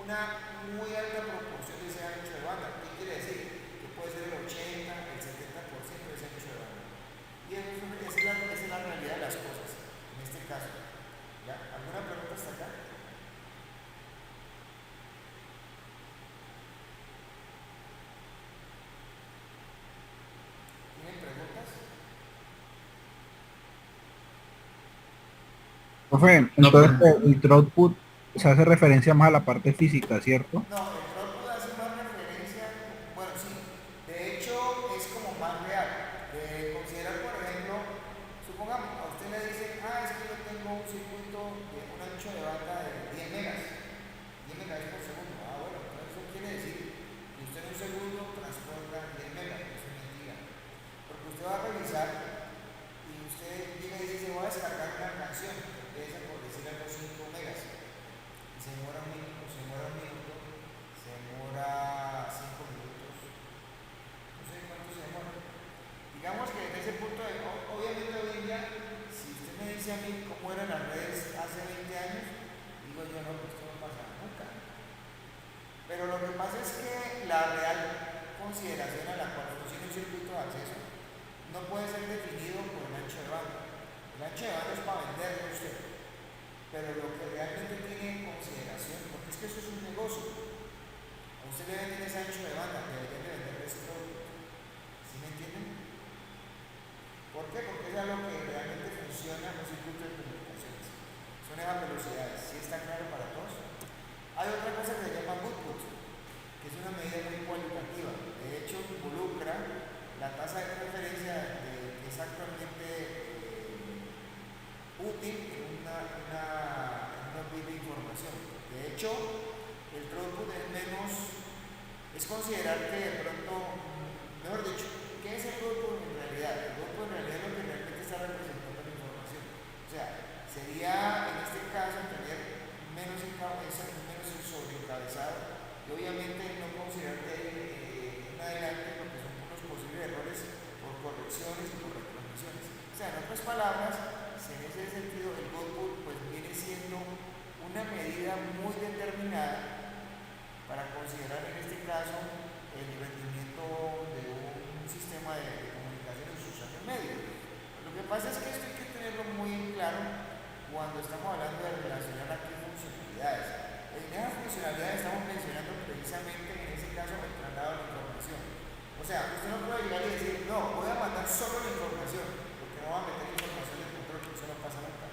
una muy alta proporción de ese ancho de banda. ¿Qué quiere decir? Que puede ser el 80, el 70% de ese ancho de banda. Y esa es la realidad de las cosas, en este caso. ¿Ya? ¿Alguna pregunta hasta acá? ¿Tienen preguntas? Profe, entonces el throughput se hace referencia más a la parte física, ¿cierto? No, el throughput hace más referencia, bueno, sí, de hecho es como más real. Considerar, por ejemplo, supongamos, a usted le dicen, es que yo tengo un circuito de un ancho de banda de 10 megas, 10 megas por segundo. Bueno, entonces eso quiere decir que usted en un segundo transporta 10 megas, eso es mentira. Porque usted va a revisar y usted llega y dice, voy a descargar una canción, empieza por decir algo 5 megas, y se demora un minuto, se demora 5 minutos, no sé cuánto se demora. Digamos que desde ese punto obviamente hoy en día, si usted me dice a mí cómo eran las redes hace 20 años, digo yo, no, pues esto no pasa nunca. Pero lo que pasa es que la real consideración a la cual funciona un circuito de acceso no puede ser definido por el ancho de banda. El ancho de banda es para venderlo a usted, pero lo que realmente tiene en consideración, porque es que eso es un negocio. A usted le venden ese ancho de banda, deberían de vender ese producto. ¿Sí me entienden? ¿Por qué? Porque es algo que realmente funciona en los circuitos de comunicaciones. Son esas velocidades. ¿Sí está claro para todos? Hay otra cosa que se llama output, que es una medida muy cualitativa. De hecho, involucra la tasa de transferencia que es actualmente útil en una bit de información. De hecho, el throughput es considerar que de pronto, mejor dicho, ¿qué es el throughput en realidad? El throughput en realidad es lo que realmente está representando la información. O sea, sería en este caso tener menos sobreencabezado y obviamente no considerar que en adelante lo que son unos posibles errores por correcciones y por retransmisiones. O sea, en otras palabras, en ese sentido el output pues viene siendo una medida muy determinada para considerar en este caso el rendimiento de un sistema de comunicación en sus años medios. Lo que pasa es que esto hay que tenerlo muy claro cuando estamos hablando de relacionar aquí funcionalidades. En esas funcionalidades estamos mencionando precisamente en ese caso el traslado de la información. O sea, usted no puede llegar y decir, no, voy a mandar solo la información, porque no va a meter información de control, porque eso no pasa nunca.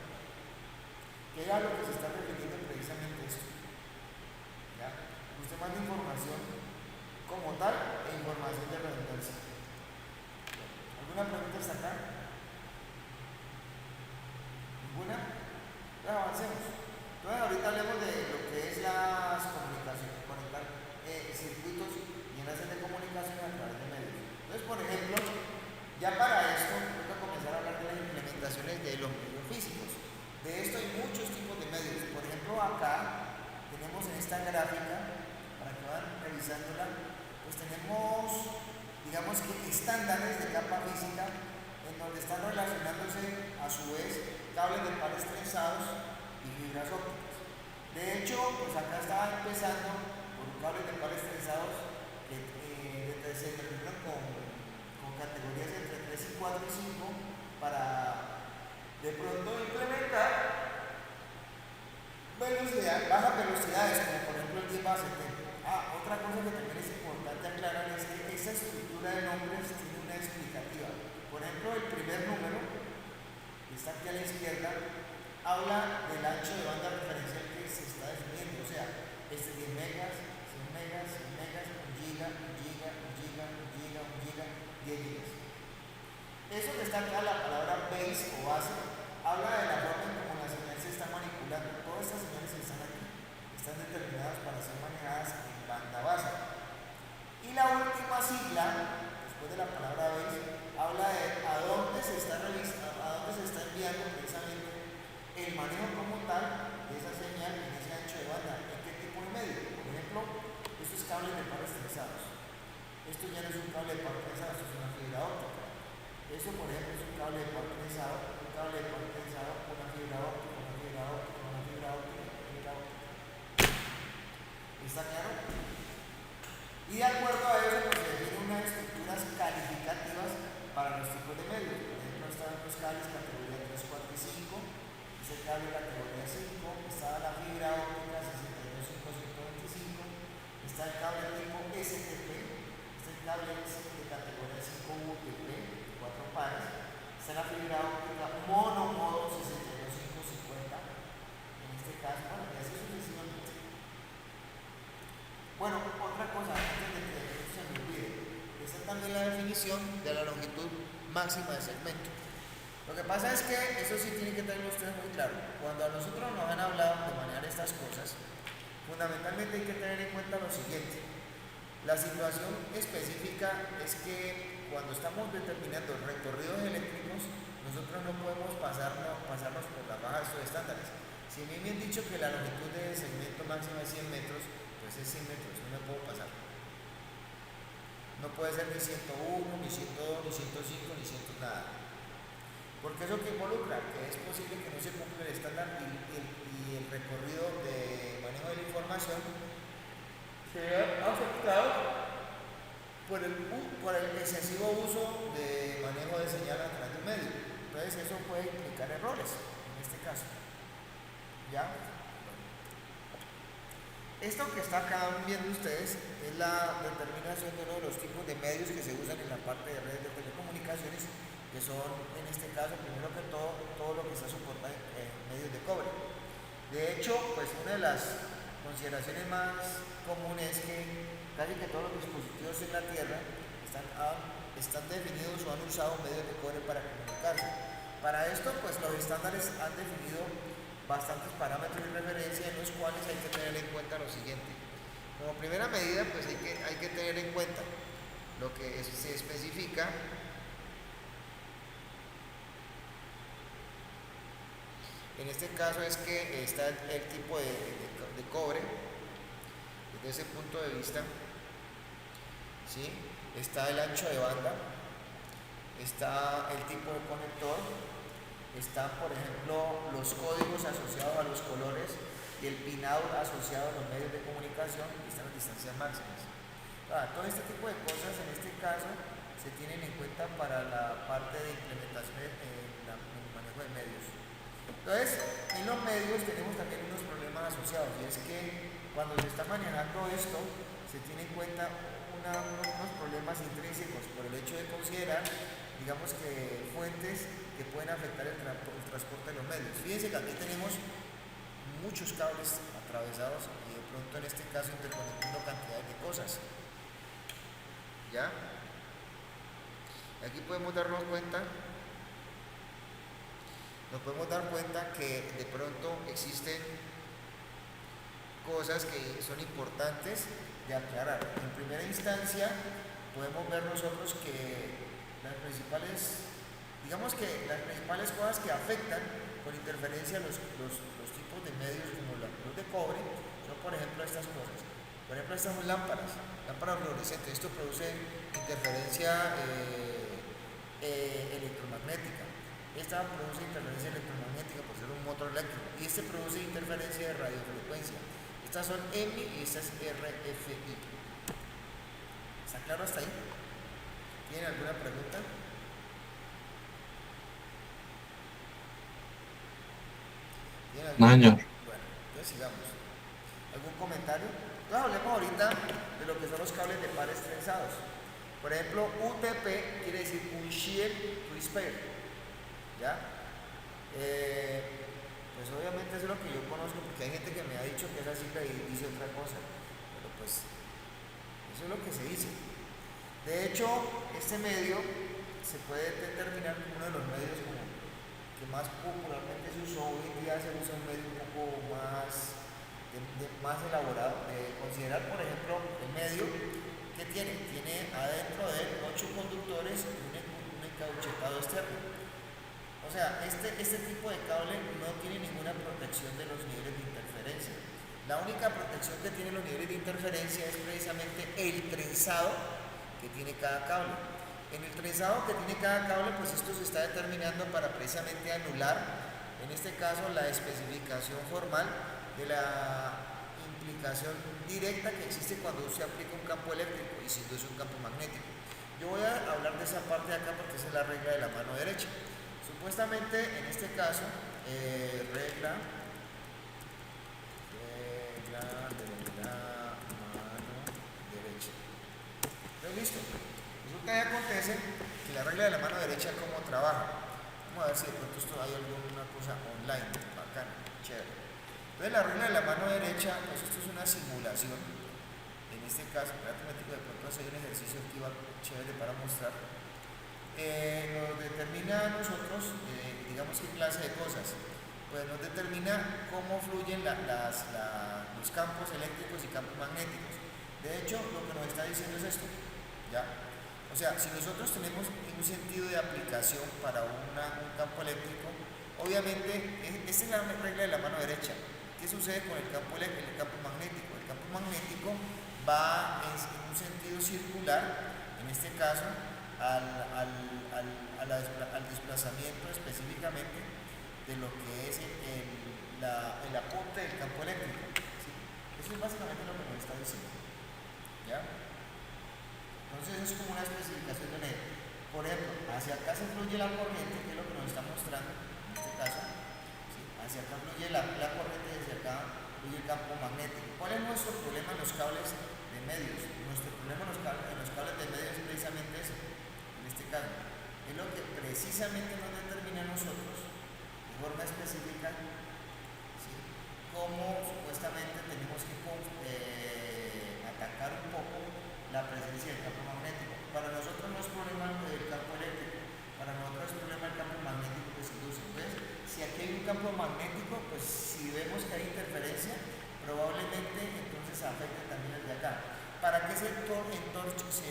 Que era lo que se está refiriendo precisamente esto. ¿Ya? Usted manda información como tal e información de redundancia. ¿Alguna pregunta hasta acá? ¿Ninguna? Entonces avancemos. Entonces ahorita hablemos de lo que es las comunicaciones, conectar circuitos y enlaces de comunicación a través de medios. Entonces, por ejemplo, ya para esto tengo que comenzar a hablar de las implementaciones de los medios físicos. De esto hay muchos tipos de medios. Por ejemplo, acá gráfica para que van revisándola. Pues tenemos, digamos que estándares de capa física en donde están relacionándose a su vez cables de pares trenzados y fibras ópticas. De hecho, pues acá estaba empezando por cables de pares trenzados que se terminan con categorías entre 3 y 4 y 5 para de pronto implementar bajas velocidades, como por ejemplo el 10 base 70. Otra cosa que también es importante aclarar es que esa estructura de nombres tiene una explicativa. Por ejemplo, el primer número, que está aquí a la izquierda, habla del ancho de banda referencial que se está definiendo, o sea, 10 megas, 100 megas, 100 megas, 1 giga, 1 giga, 1 giga, 1 giga, 1 giga, 10 gigas. Eso que está acá, la palabra base o base, habla de la forma en cómo la señal se está manipulando. Todas estas señales que están aquí están determinadas para ser manejadas en banda base. Y la última sigla, después de la palabra base, habla de a dónde se está enviando precisamente el manejo como tal de esa señal en ese ancho de banda, en qué tipo de medio. Por ejemplo, estos cables de pares trenzados. Esto ya no es un cable de par trenzado, esto es una fibra óptica. Eso, por ejemplo, es un cable de par trenzado, un cable de par trenzado, una fibra óptica, una fibra óptica, una fibra óptica, una fibra óptica. ¿Está claro? Y de acuerdo a eso, pues se definen unas estructuras calificativas para los tipos de medios. Por ejemplo, están los cables categoría 3, 4 y 5. Ese cable categoría 5. Está la fibra óptica 625-125. Está el cable tipo STP. Este cable es de categoría 5 UTP, 4 pares. Está la fibra óptica mono 62550. En este caso, bueno, y así sucesivamente. Bueno, otra cosa, antes de que esto se me olvide, esta es también la definición de la longitud máxima de segmento. Lo que pasa es que eso sí tiene que tenerlo ustedes muy claro. Cuando a nosotros nos han hablado de manejar estas cosas, fundamentalmente hay que tener en cuenta lo siguiente. La situación específica es que cuando estamos determinando recorridos eléctricos, nosotros no podemos pasarnos por la baja de estos estándares. Si me han dicho que la longitud de segmento máxima es 100 metros, pues es 100 metros, no me puedo pasar. No puede ser ni 101, ni 102, ni 105, ni 100 nada. Porque eso que involucra, que es posible que no se cumpla el estándar y el recorrido de manejo de la información se vea afectado por el excesivo uso de manejo de señal a través del medio. Entonces eso puede implicar errores, en este caso. ¿Ya? Esto que está acá viendo ustedes es la determinación de uno de los tipos de medios que se usan en la parte de redes de telecomunicaciones, que son, en este caso, primero que todo lo que está soportado en medios de cobre. De hecho, pues una de las consideraciones más comunes es que casi que todos los dispositivos en la Tierra están definidos o han usado medios de cobre para comunicarse. Para esto, pues los estándares han definido bastantes parámetros de referencia en los cuales hay que tener en cuenta lo siguiente. Como primera medida, pues hay que tener en cuenta lo que se especifica en este caso es que está el tipo de cobre desde ese punto de vista, ¿sí? Está el ancho de banda, está el tipo de conector, están, por ejemplo, los códigos asociados a los colores y el pin-out asociado a los medios de comunicación, y están las distancias máximas. Todo este tipo de cosas, en este caso, se tienen en cuenta para la parte de implementación en el manejo de medios. Entonces, en los medios tenemos también unos problemas asociados, y es que cuando se está manejando esto, se tiene en cuenta unos problemas intrínsecos por el hecho de considerar, digamos que fuentes que pueden afectar el transporte de los medios. Fíjense que aquí tenemos muchos cables atravesados y de pronto en este caso interconectando cantidades de cosas. ¿Ya? Aquí podemos darnos cuenta que de pronto existen cosas que son importantes de aclarar. En primera instancia, podemos ver nosotros que las principales cosas que afectan con interferencia los tipos de medios como la luz de cobre son por ejemplo, estas cosas. Por ejemplo, estas son lámparas fluorescentes. Esto produce interferencia electromagnética. Esta produce interferencia electromagnética por ser un motor eléctrico. Y este produce interferencia de radiofrecuencia. Estas son EMI y esta es RFI. ¿Está claro hasta ahí? ¿Tienen alguna pregunta? ¿Tienen No, alguna? señor. Bueno, entonces sigamos. ¿Algún comentario? Entonces hablemos ahorita de lo que son los cables de pares trenzados. Por ejemplo, UTP quiere decir un Shield Twist Pair. ¿Ya? Pues obviamente eso es lo que yo conozco, porque hay gente que me ha dicho que esa sigla y dice otra cosa. Pero pues, eso es lo que se dice. De hecho, este medio se puede determinar como uno de los medios como que más popularmente se usó. Hoy en día se usa un medio un poco más, más elaborado. Considerar, por ejemplo, el medio que tiene adentro de él 8 conductores y un encauchetado externo. O sea, este tipo de cable no tiene ninguna protección de los niveles de interferencia. La única protección que tiene los niveles de interferencia es precisamente el trenzado que tiene cada cable. En el trenzado que tiene cada cable, pues esto se está determinando para precisamente anular, en este caso, la especificación formal de la implicación directa que existe cuando se aplica un campo eléctrico y si no es un campo magnético. Yo voy a hablar de esa parte de acá porque esa es la regla de la mano derecha. Supuestamente, en este caso, regla de la mano derecha. ¿Entonces, listo? Resulta que acontece que la regla de la mano derecha, ¿cómo trabaja? Vamos a ver si de pronto esto hay alguna cosa online, bacana, chévere. Entonces, la regla de la mano derecha, pues esto es una simulación. En este caso, espérate un momentico, de pronto hacer un ejercicio aquí va chévere para mostrar. Nos determina a nosotros, digamos qué clase de cosas. Pues nos determina cómo fluyen los campos eléctricos y campos magnéticos. De hecho, lo que nos está diciendo es esto, ¿ya? O sea, si nosotros tenemos un sentido de aplicación para un campo eléctrico, obviamente, esta es la regla de la mano derecha. ¿Qué sucede con el campo eléctrico y el campo magnético? El campo magnético va en un sentido circular, en este caso, al desplazamiento específicamente de lo que es el aporte del campo eléctrico. ¿Sí? Eso es básicamente lo que nos está diciendo. ¿Ya? Entonces es como una especificación de ley. Por ejemplo, hacia acá se fluye la corriente, que es lo que nos está mostrando en este caso. ¿Sí? Hacia acá fluye la corriente y hacia acá fluye el campo magnético. ¿Cuál es nuestro problema en los cables de medios? Nuestro problema en los cables de medios es precisamente ese. En este caso, es lo que precisamente nos determina a nosotros de forma específica, ¿sí?, cómo supuestamente tenemos que atacar un poco la presencia del campo magnético. Para nosotros no es problema el campo eléctrico, para nosotros es problema el campo magnético que se induce. Entonces, si aquí hay un campo magnético, pues si vemos que hay interferencia, probablemente entonces afecte también el de acá. ¿Para qué sector entonces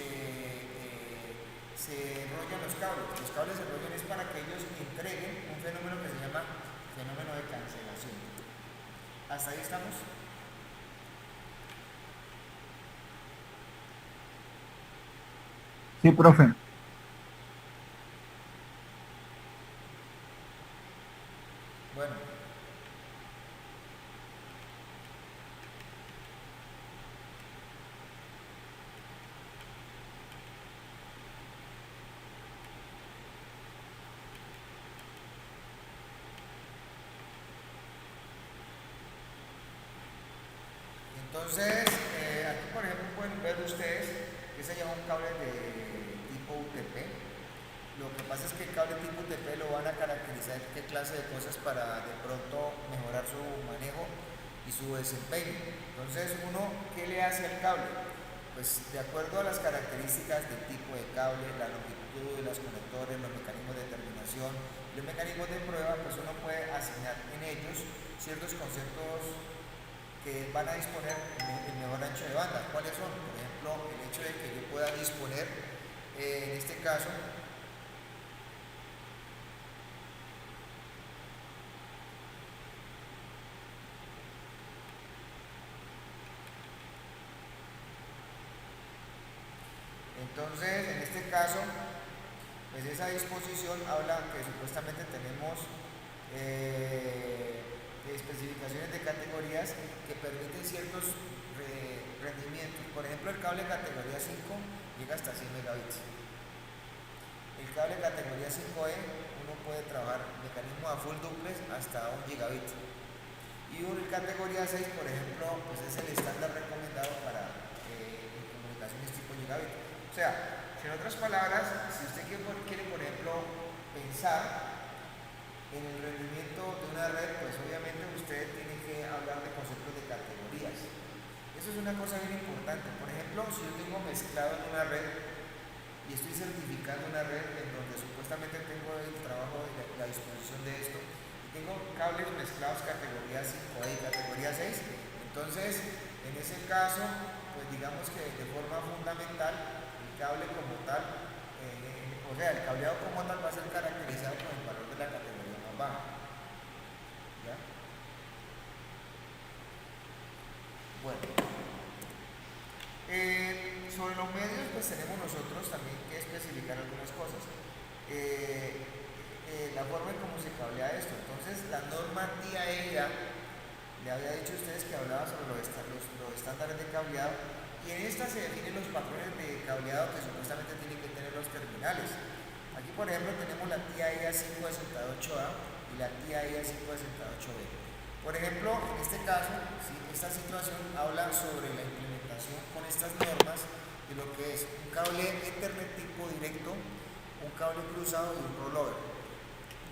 se enrollan los cables? Los cables se enrollan es para que ellos entreguen un fenómeno que se llama fenómeno de cancelación. ¿Hasta ahí estamos? Sí, profe. Bueno, entonces, aquí por ejemplo pueden ver ustedes que se llama un cable de tipo UTP. Lo que pasa es que el cable tipo UTP lo van a caracterizar qué clase de cosas para de pronto mejorar su manejo y su desempeño. Entonces, uno, ¿qué le hace al cable? Pues de acuerdo a las características del tipo de cable, la longitud de los conectores, los mecanismos de determinación, los mecanismos de prueba, pues uno puede asignar en ellos ciertos conceptos que van a disponer el mejor ancho de banda. ¿Cuáles son? Por ejemplo, el hecho de que yo pueda disponer, en este caso, Entonces, en este caso, pues esa disposición habla que supuestamente tenemos especificaciones de categorías que permiten ciertos rendimientos. Por ejemplo, el cable categoría 5 llega hasta 100 megabits. El cable categoría 5E uno puede trabajar mecanismo a full duplex hasta 1 gigabit. Y el categoría 6, por ejemplo, pues es el estándar recomendado para comunicaciones tipo gigabit. O sea, en otras palabras, si usted quiere, por ejemplo, pensar en el rendimiento de una red, pues obviamente usted tiene que hablar de conceptos de categorías. Eso es una cosa bien importante. Por ejemplo, si yo tengo mezclado en una red y estoy certificando una red en donde supuestamente tengo el trabajo de la disposición de esto, y tengo cables mezclados categoría 5 y categoría 6, entonces en ese caso, pues digamos que de forma fundamental, el cable como tal, o sea, el cableado como tal va a ser caracterizado con el valor de la categoría más baja. ¿Ya? Bueno. Sobre los medios, pues tenemos nosotros también que especificar algunas cosas. La forma en cómo se cablea esto. Entonces, la norma TIA le había dicho a ustedes que hablaba sobre los estándares de cableado, y en esta se definen los patrones de cableado que supuestamente tienen que tener los terminales. Aquí, por ejemplo, tenemos la TIA 568A y la TIA 568B. Por ejemplo, en este caso, ¿sí? Esta situación habla sobre la implementación con estas normas de lo que es un cable Ethernet tipo directo, un cable cruzado y un rollover.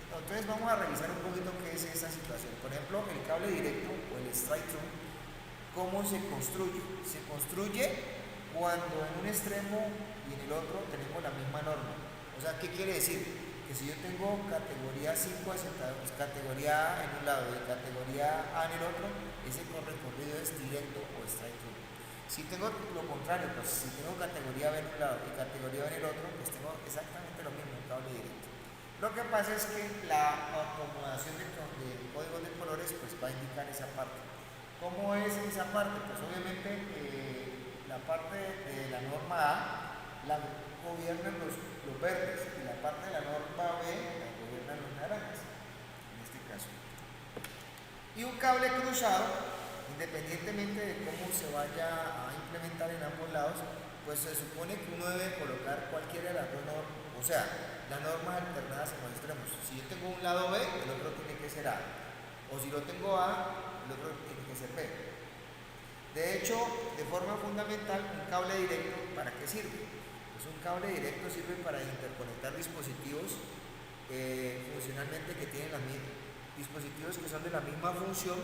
Entonces vamos a revisar un poquito qué es esa situación. Por ejemplo, el cable directo o el straight through, ¿cómo se construye? Se construye cuando en un extremo y en el otro tenemos la misma norma. O sea, ¿qué quiere decir? Que si yo tengo categoría 5 pues categoría A en un lado y categoría A en el otro, ese recorrido es directo o straight through. Si tengo lo contrario, pues si tengo categoría B en un lado y categoría B en el otro, pues tengo exactamente lo mismo, un cable directo. Lo que pasa es que la acomodación de códigos de colores pues va a indicar esa parte. ¿Cómo es esa parte? Pues obviamente la parte de la norma A la gobiernan los verdes y la parte de la norma B la gobiernan los naranjas, en este caso. Y un cable cruzado, independientemente de cómo se vaya a implementar en ambos lados, pues se supone que uno debe colocar cualquiera de las dos normas, o sea, las normas alternadas en los extremos. Si yo tengo un lado B, el otro tiene que ser A, o si lo tengo A, el otro tiene que ser B. De hecho, de forma fundamental, un cable directo, ¿para qué sirve? Pues un cable directo sirve para interconectar dispositivos funcionalmente que tienen las mismas, dispositivos que son de la misma función,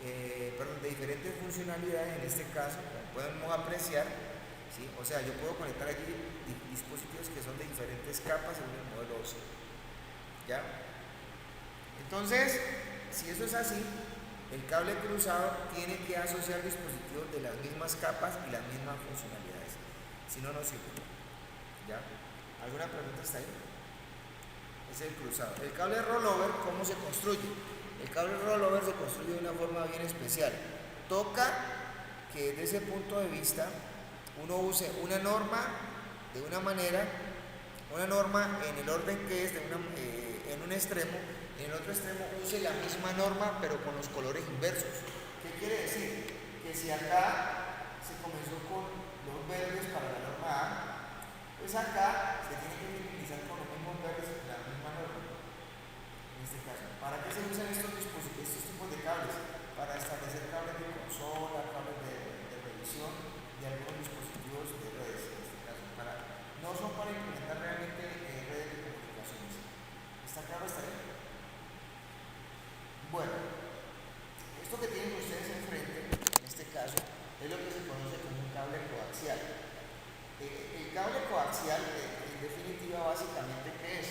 de diferentes funcionalidades en este caso, como podemos apreciar, ¿sí? O sea, yo puedo conectar aquí dispositivos que son de diferentes capas en el modelo OSI. ¿Ya? Entonces, si eso es así, el cable cruzado tiene que asociar dispositivos de las mismas capas y las mismas funcionalidades. Si no, no sirve. ¿Ya? ¿Alguna pregunta hasta ahí? Es el cruzado. El cable rollover, ¿cómo se construye? El cable rollover se construye de una forma bien especial. Toca que desde ese punto de vista uno use una norma de una manera, una norma en el orden que es en un extremo, y en el otro extremo use la misma norma pero con los colores inversos. ¿Qué quiere decir? Que si acá se comenzó con los verdes para la norma A, pues acá se tiene que utilizar con los mismos verdes y la misma norma. En este caso, ¿para qué se usan estos tipos de cables? Para establecer cables de consola, cables de revisión de algunos dispositivos de redes, en este caso. No son para implementar realmente redes de comunicaciones. ¿Está claro hasta ahí? Bueno, esto que tienen ustedes enfrente, en este caso, es lo que se conoce como un cable coaxial. El cable coaxial, en definitiva, básicamente, ¿qué es?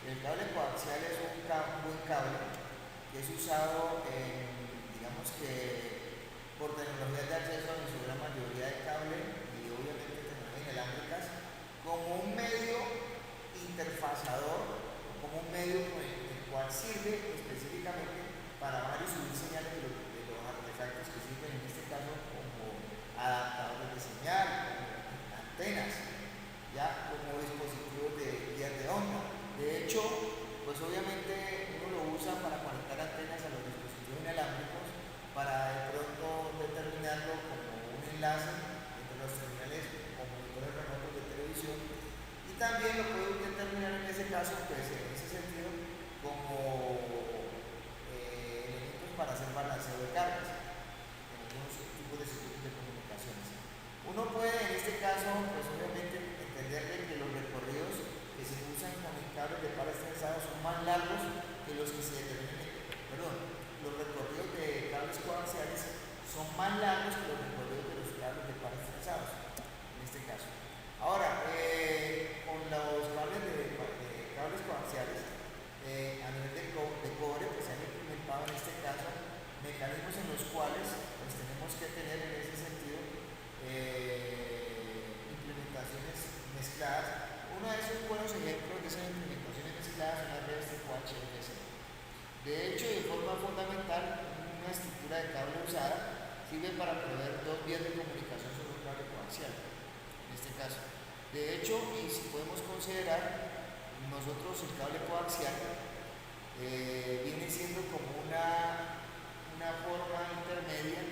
El cable coaxial es un buen cable que es usado, digamos que por tecnologías de acceso en su gran mayoría de cable y obviamente tecnologías inalámbricas, como un medio interfazador, como un medio con el cual sirve específicamente para bajar y subir señales de los artefactos que sirven en este caso como adaptadores de señal, antenas. ya como dispositivos de guías de onda. De hecho, pues obviamente uno lo usa para conectar antenas a los dispositivos inalámbricos para de pronto determinarlo como un enlace entre los terminales o monitores remotos de televisión, y también lo puede determinar en ese caso, pues en ese sentido, como elementos para hacer balanceo de cargas en algunos tipos de circuitos de comunicaciones. Uno puede en este caso, pues obviamente, entender que los recorridos que se usan con el cable de pares trenzados son más largos que los que se determinan, perdón, los recorridos de cables coaxiales son más largos que los recorridos de los cables de pares trenzados, en este caso. Ahora, con los cables de cables coaxiales, a nivel de cobre, pues se han implementado en este caso mecanismos en los cuales pues tenemos que tener en ese sentido implementaciones mezcladas. Uno de esos buenos ejemplos de esas implementaciones mezcladas son las redes tipo HFC. De hecho, de forma fundamental, una estructura de cable usada sirve para proveer dos vías de comunicación sobre un cable coaxial, en este caso. De hecho, y si podemos considerar, nosotros el cable coaxial viene siendo como una forma intermedia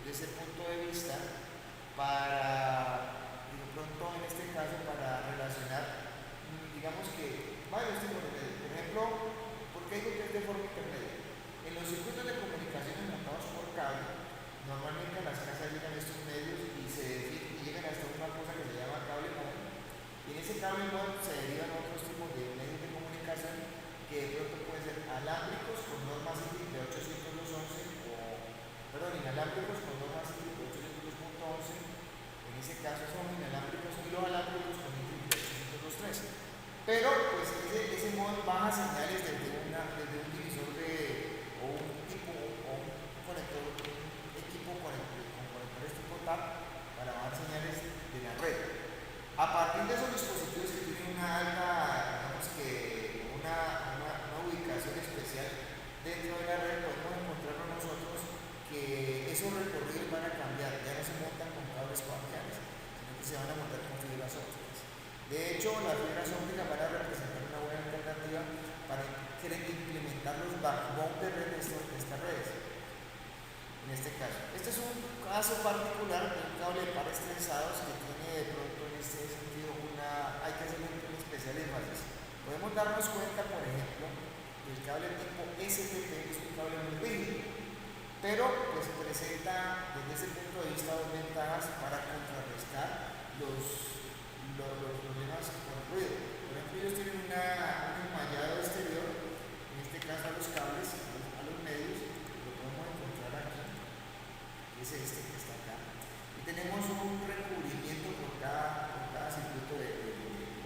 desde ese punto de vista para, de pronto en este caso, para relacionar, digamos que varios tipos de medios. Por ejemplo, ¿por qué digo que es de forma intermedia? En los circuitos de comunicaciones montados por cable, normalmente a las casas llegan estos medios y llegan hasta una cosa que se llama cable móvil. Y en ese cable móvil se derivan otros tipos de medios de comunicación que de pronto pueden ser alámbricos con normas ITRIC de 802.11 o, perdón, inalámbricos con normas ITRIC de 802.11. En ese caso son inalámbricos y los alámbricos con ITRIC de 802.13. Pero pues ese móvil baja señales desde un divisor o un tipo o un conector, un equipo con conectores tipo TAP para bajar señales de la red. A partir de esos dispositivos que tienen una alta, digamos que una ubicación especial dentro de la red, podemos encontrarnos nosotros que esos recorridos van a cambiar, ya no se montan con cables coaxiales, sino que se van a montar con fibras ópticas. De hecho, las fibras ópticas van a representar una buena alternativa para implementar los backbone de red de estas redes. En este caso, este es un caso particular de un cable de pares trenzados que tiene de pronto en este sentido hay que hacer un especial énfasis. Podemos darnos cuenta, por ejemplo, que el cable tipo STT es un cable muy rígido, pero pues presenta desde ese punto de vista dos ventajas para contrarrestar los problemas con ruido. Por ejemplo, ellos tienen un enmallado exterior, en este caso a los cables, a los medios, lo podemos encontrar aquí, que es este que está acá. Y tenemos un recubrimiento por cada circuito de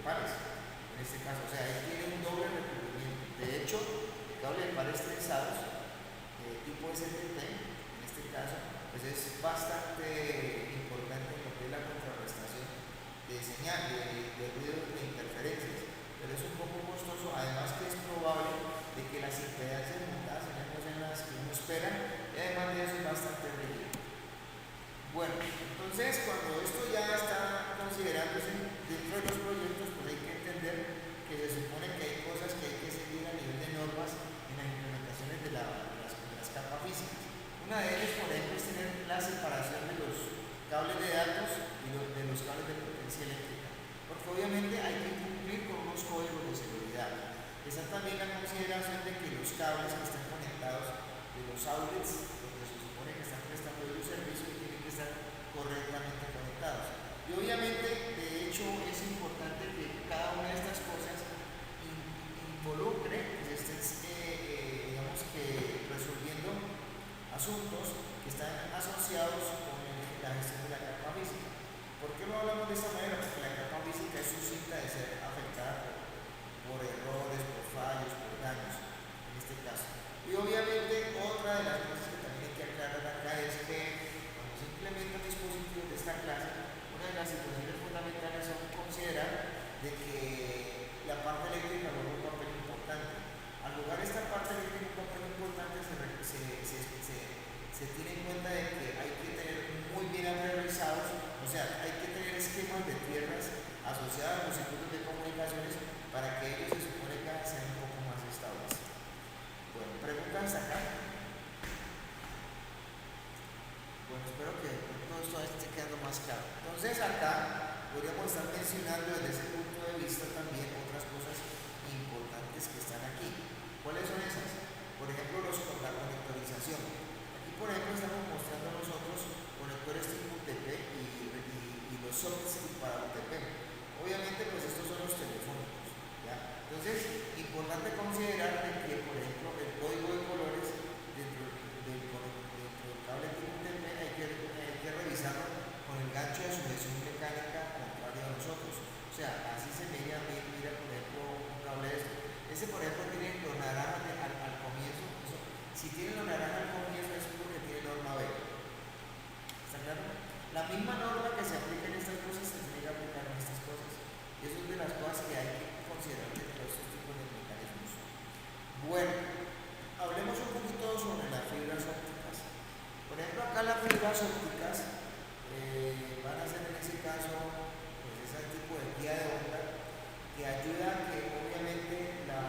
pares, en este caso. O sea, ahí tiene un doble recubrimiento. De hecho, el cable de pares trenzados, tipo STT, en este caso, pues es bastante importante en lo que es la contrarrestación de señal, de ruido, de interferencias, pero es un poco costoso, además que es probable de que las impedancias montadas no sean las que uno espera, y además de eso es bastante rígido. Bueno, entonces cuando esto ya está considerándose dentro de los proyectos, pues hay que entender que se supone que hay cosas que hay que seguir a nivel de normas en las implementaciones de las capas físicas. Una de ellas, por ejemplo, es tener la separación de los cables de datos y de los cables de potencia eléctrica, porque obviamente hay que cumplir con unos códigos de seguridad. Está también la consideración de que los cables que están conectados de los outlets, donde se supone que están prestando el servicio, tienen que estar correctamente conectados. Y obviamente, de hecho, es importante que cada una de estas cosas involucre, que estés, digamos que resolviendo asuntos que están asociados con la gestión de la capa física. ¿Por qué lo hablamos de esta manera? Porque la capa física es susceptible de ser afectada por errores, por fallos, por daños, en este caso. Y obviamente otra de las cosas que también hay que aclarar acá es que cuando se implementan dispositivos de esta clase, una de las situaciones fundamentales son considerar de que la parte eléctrica juega un papel importante. Al jugar esta parte eléctrica un papel importante se tiene en cuenta de que hay que tener muy bien aterrizados, o sea, hay que tener esquemas de tierras asociada a los circuitos de comunicaciones para que ellos se supone que sean un poco más estables. Bueno, preguntas acá. Bueno, espero que todo esto esté quedando más claro. Entonces acá podríamos estar mencionando desde ese punto de vista también otras cosas importantes que están aquí. ¿Cuáles son esas? Por ejemplo, la conectorización. Aquí, por ejemplo, estamos mostrando nosotros conectores tipo UTP y los sockets para UTP. Obviamente, pues estos son los telefónicos, ¿ya? Entonces, importante considerar que, por ejemplo, el código de colores dentro del cable tipo UTP hay que revisarlo con el gancho de sujeción mecánica contrario a nosotros. O sea, así se mira, por ejemplo, un cable de esto. Ese, por ejemplo, tiene los naranjas al comienzo. Si tiene los naranjas al comienzo es porque tiene norma B. ¿Está claro? La misma norma que se aplica en estas cosas se tiene que aplicar en estas cosas. Y eso es de las cosas que hay que considerar dentro de estos tipos de mecanismos. Bueno, hablemos un poquito sobre las fibras ópticas. Por ejemplo, acá las fibras ópticas van a ser en ese caso pues ese tipo de guía de onda que ayuda a que obviamente la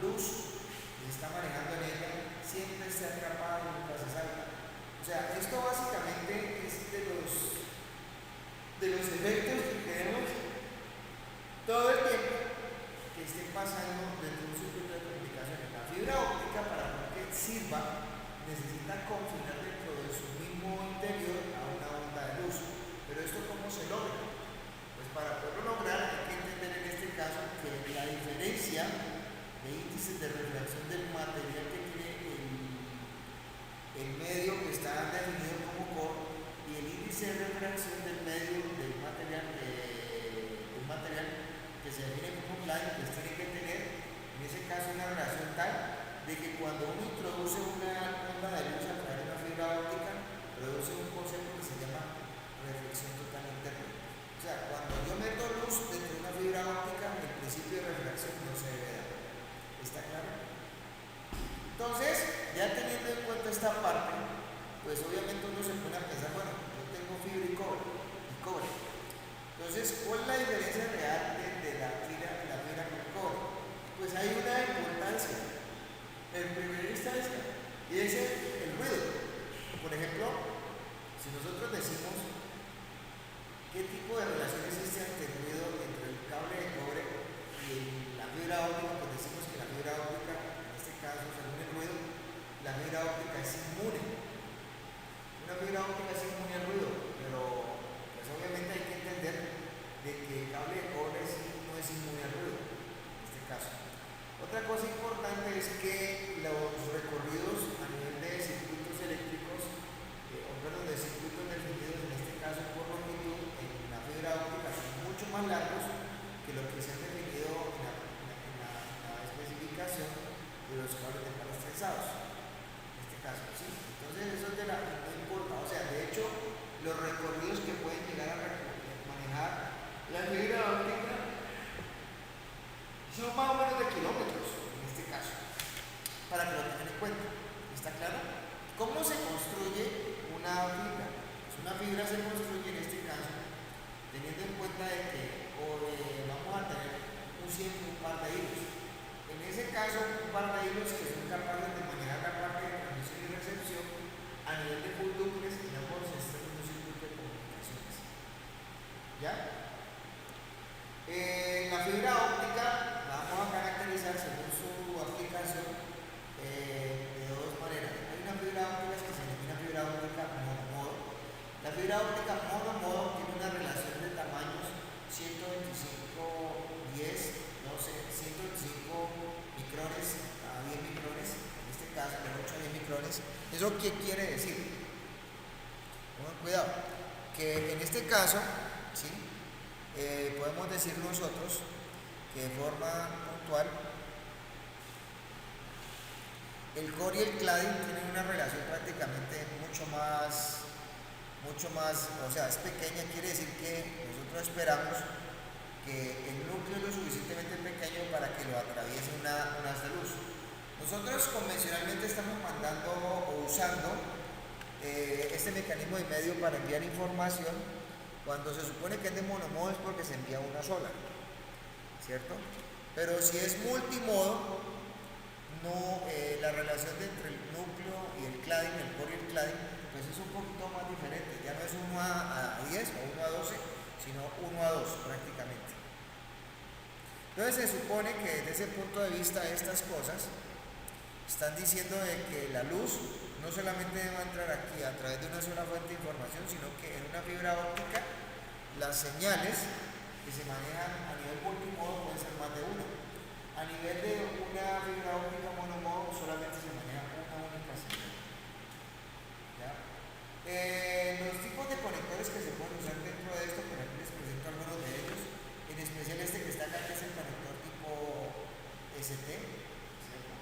luz que se está manejando en ella siempre esté atrapada y nunca se salga. O sea, esto básicamente es de los efectos que queremos todo el tiempo que estén pasando dentro de un circuito de comunicaciones. La fibra óptica, para que sirva, necesita confinar dentro de su mismo interior a una onda de luz. Pero esto, ¿cómo se logra? Pues para poderlo lograr hay que entender en este caso que la diferencia de índices de refracción del material que tiene el medio que está definido como core y el índice de refracción del medio del material que se define como plano, pues tiene que tener en ese caso una relación tal de que cuando uno introduce una onda de luz a través de una fibra óptica, produce un concepto que se llama reflexión total interna. O sea, cuando yo meto luz dentro de una fibra óptica, el principio de refracción no se debe dar. ¿Está claro? Entonces, ya teniendo en cuenta esta parte, pues obviamente uno se pone a pensar, bueno, yo tengo fibra y cobre. Entonces, ¿cuál es la diferencia real de la fibra con el cobre? Pues hay una importancia en primera instancia, y es el ruido. Por ejemplo, si nosotros decimos qué tipo de relación existe entre el ruido entre el cable de cobre y la fibra óptica, pues decimos que la fibra óptica, en este caso, según el ruido, la fibra óptica es inmune. Una fibra óptica es inmune al ruido, pero pues obviamente hay que entender de que el cable de cobre no es inmune al ruido, en este caso. Otra cosa importante es que los recorridos a nivel de circuitos eléctricos, de circuitos definidos, en este caso por longitud, en la fibra óptica son mucho más largos que lo que se ha definido en la especificación de los cables de palos trenzados, en este caso, ¿sí? Entonces eso no importa, o sea, de hecho, los recorridos que pueden llegar a manejar la fibra óptica son más o menos de kilómetros, en este caso, para que lo tengan en cuenta. ¿Está claro? ¿Cómo se construye una fibra? Pues una fibra se construye en este caso teniendo en cuenta de que vamos a tener un par de hilos. En ese caso, un par de hilos que son capaces de manejar la parte de transmisión y recepción a nivel de full duplex y ambos extremos de un circuito de comunicaciones. ¿Ya? La fibra óptica la vamos a caracterizar según su aplicación de dos maneras. Hay una fibra óptica que se denomina fibra óptica monomodo. La fibra óptica monomodo tiene una relación de tamaños 125, 10, 12, 125 micrones a 10 micrones, en este caso de 8 a 10 micrones. ¿Eso qué quiere decir? Pongan cuidado, que en este caso, ¿sí? Podemos decir nosotros que de forma puntual el core y el cladding tienen una relación prácticamente mucho más, o sea, es pequeña. Quiere decir que nosotros esperamos que el núcleo es lo suficientemente pequeño para que lo atraviese una haz de luz. Nosotros convencionalmente estamos mandando o usando este mecanismo de medio para enviar información Cuando se supone que es de monomodo es porque se envía una sola, ¿cierto? Pero si es multimodo, no, la relación entre el núcleo y el cladding, el core y el cladding, pues es un poquito más diferente. Ya no es 1 a 10 o 1 a 12, sino 1 a 2 prácticamente. Entonces se supone que desde ese punto de vista estas cosas están diciendo de que la luz no solamente debe entrar aquí a través de una sola fuente de información, sino que en una fibra óptica las señales que se manejan a nivel multimodo pueden ser más de una. A nivel de una fibra óptica monomodo solamente se maneja una única señal. ¿Ya? Los tipos de conectores que se pueden usar dentro de esto, por ejemplo, les presento algunos de ellos, en especial este que está acá, que es el conector tipo ST, ¿cierto?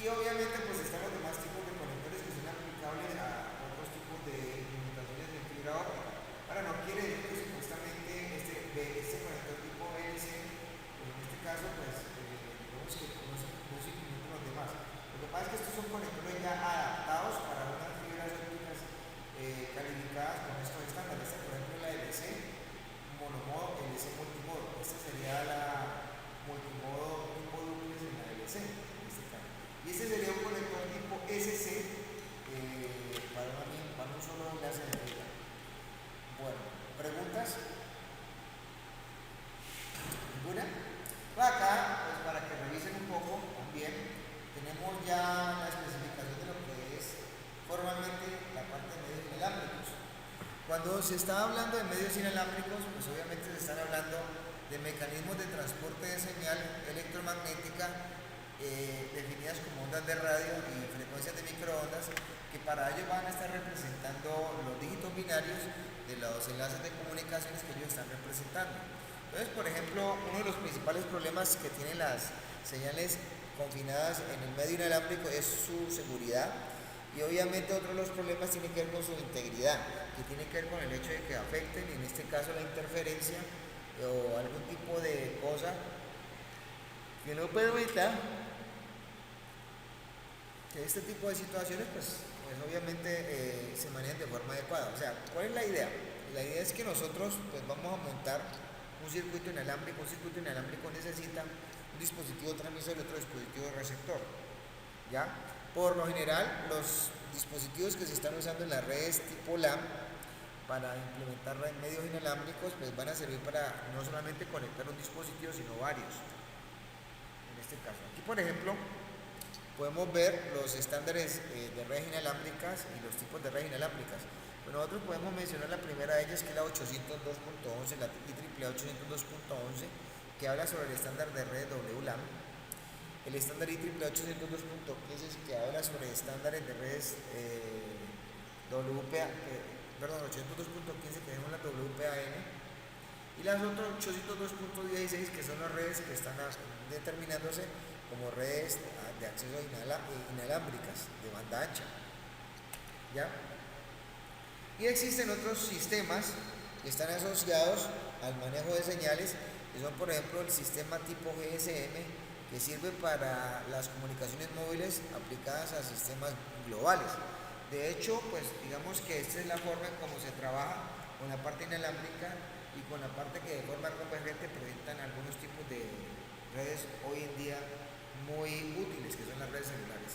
Y obviamente pues están los demás tipos de conectores que son aplicables a otros tipos de implementaciones de fibra óptica. Ahora no quiere decir que supuestamente este conector tipo VLC, pues en este caso pues digamos que no se implementan los demás. Lo que pasa es que estos son conectores ya adaptados para unas fibras ópticas calificadas con estos estándares. Esta por ejemplo es la LC monomodo, LC multimodo. Esta sería la multimodo tipo duplex en la LC en este caso. Y este sería un conector tipo SC para un solo enlace de fibra. Bueno, ¿preguntas? ¿Ninguna? Pues acá, pues para que revisen un poco también, tenemos ya la especificación de lo que es formalmente la parte de medios inalámbricos. Cuando se está hablando de medios inalámbricos, pues obviamente se están hablando de mecanismos de transporte de señal electromagnética definidas como ondas de radio y frecuencias de microondas, que para ello van a estar representando los dígitos binarios de los enlaces de comunicaciones que ellos están representando. Entonces, por ejemplo, uno de los principales problemas que tienen las señales confinadas en el medio inalámbrico es su seguridad, y obviamente otro de los problemas tiene que ver con su integridad, que tiene que ver con el hecho de que afecten, en este caso la interferencia o algún tipo de cosa que no permita que este tipo de situaciones pues obviamente se manejen de forma adecuada. O sea, ¿cuál es la idea? La idea es que nosotros pues vamos a montar un circuito inalámbrico. Un circuito inalámbrico necesita un dispositivo transmisor y otro dispositivo receptor, ¿ya? Por lo general, los dispositivos que se están usando en las redes tipo LAN para implementar medios inalámbricos pues van a servir para no solamente conectar un dispositivo, sino varios. En este caso, aquí por ejemplo podemos ver los estándares de redes inalámbricas y los tipos de redes inalámbricas. Pues nosotros podemos mencionar la primera de ellas, que es la 802.11, la IEEE 802.11, que habla sobre el estándar de redes WLAN. El estándar IEEE 802.15, que habla sobre estándares de redes WPA, 802.15, que tenemos la WPAN, y las otras 802.16, que son las redes que están determinándose como redes de acceso inalámbricas de banda ancha, ¿ya? Y existen otros sistemas que están asociados al manejo de señales, que son por ejemplo el sistema tipo GSM, que sirve para las comunicaciones móviles aplicadas a sistemas globales. De hecho, pues digamos que esta es la forma en cómo se trabaja con la parte inalámbrica y con la parte que de forma convergente presentan algunos tipos de redes hoy en día muy útiles, que son las redes celulares.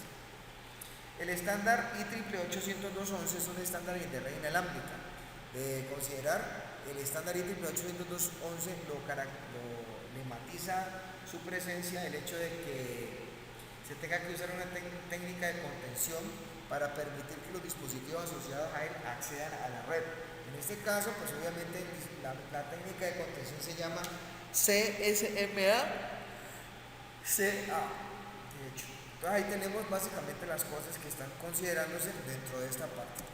El estándar IEEE 802.11 es un estándar de red inalámbrica. De considerar, el estándar IEEE 802.11 le matiza su presencia el hecho de que se tenga que usar una técnica de contención para permitir que los dispositivos asociados a él accedan a la red. En este caso, pues obviamente la técnica de contención se llama CSMA. De hecho, entonces ahí tenemos básicamente las cosas que están considerándose dentro de esta parte.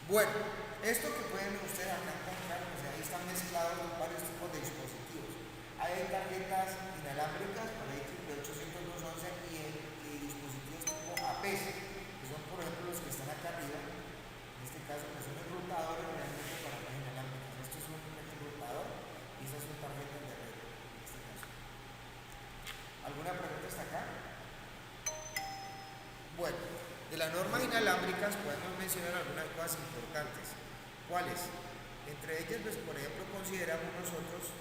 Bueno, esto que pueden ustedes acá encontrar, pues ahí están mezclados varios tipos de dispositivos. Hay tarjetas inalámbricas para IEEE 802.11 y dispositivos tipo APS, que son por ejemplo los que están acá arriba. En este caso, que son enrutadores realmente para redes inalámbricas. Esto es un enrutador y esta es una tarjeta de red. En este caso. ¿Alguna pregunta hasta acá? Bueno, de las normas inalámbricas podemos mencionar algunas cosas importantes. ¿Cuáles? Entre ellas, pues, por ejemplo, consideramos nosotros,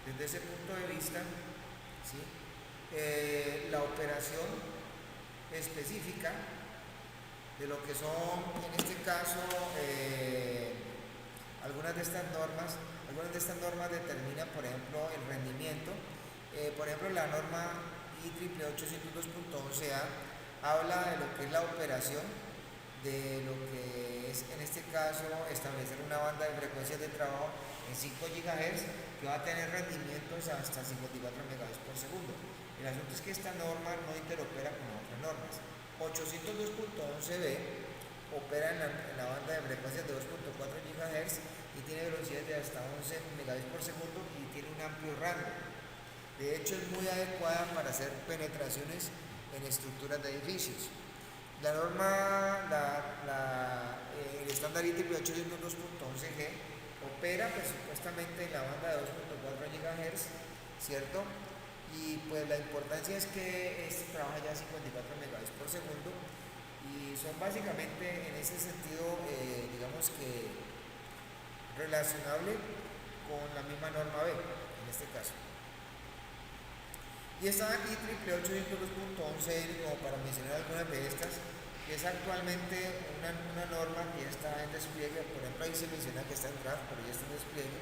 desde ese punto de vista, ¿sí? La operación específica de lo que son, en este caso, algunas de estas normas. Algunas de estas normas determinan, por ejemplo, el rendimiento. Por ejemplo, la norma IEEE 802.11a habla de lo que es la operación, de lo que es, en este caso, establecer una banda de frecuencias de trabajo en 5 GHz que va a tener rendimientos hasta 54 MB por segundo. El asunto es que esta norma no interopera con otras normas. 802.11b opera en la banda de frecuencias de 2.4 GHz y tiene velocidades de hasta 11 megabits por segundo y tiene un amplio rango. De hecho, es muy adecuada para hacer penetraciones en estructuras de edificios. La norma, el estándar IEEE 802.11g opera, pues, supuestamente en la banda de 2.4 GHz, ¿cierto? Y pues la importancia es que este trabaja ya a 54 megabits por segundo y son básicamente en ese sentido, digamos que relacionable con la misma norma B, en este caso. Y está IEEE 802.11, como para mencionar algunas de estas, que es actualmente una norma que ya está en despliegue. Por ejemplo, ahí se menciona que está en draft, pero ya está en despliegue.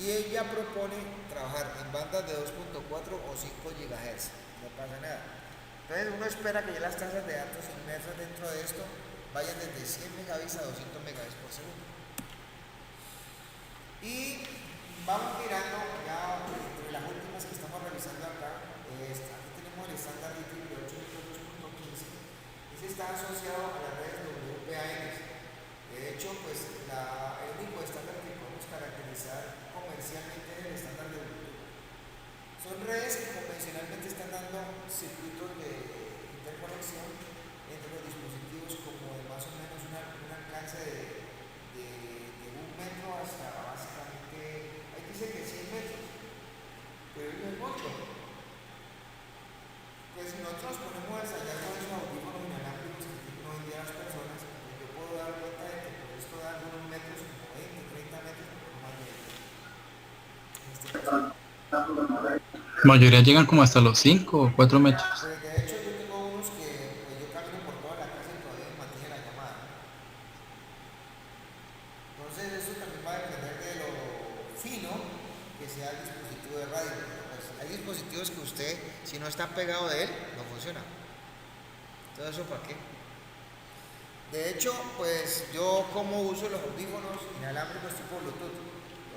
Y ella propone trabajar en bandas de 2.4 o 5 GHz, no pasa nada. Entonces uno espera que ya las tasas de datos inmersas dentro de esto vayan desde 100 megabits a 200 megabits por segundo. Y vamos mirando ya entre las últimas que estamos revisando acá. Aquí tenemos el estándar IEEE 802.15. Ese está asociado a las redes WPAN. De hecho, pues el único estándar que podemos caracterizar comercialmente es el estándar de Bluetooth. Son redes que convencionalmente están dando circuitos de interconexión entre los dispositivos como de más o menos un alcance de 1 metro hasta básicamente, ahí dice que 100 metros, pero es mucho. Pues si nosotros ponemos a ensayar con esos audífonos inalámbricos que tienen hoy en día las personas, yo puedo dar cuenta de que por esto da algunos metros, como 20, 30 metros, pero no más de 20. En este caso. La mayoría llegan como hasta los 5 o 4 metros. Pues de hecho yo tengo unos que pues, yo camino por toda la casa y todavía me mantiene la llamada. Entonces eso también va a depender de lo fino que sea el dispositivo de radio. Pues, hay dispositivos que usted, si no está pegado de él, no funciona. Entonces, ¿eso para qué? De hecho, pues yo como uso los audífonos inalámbricos tipo Bluetooth.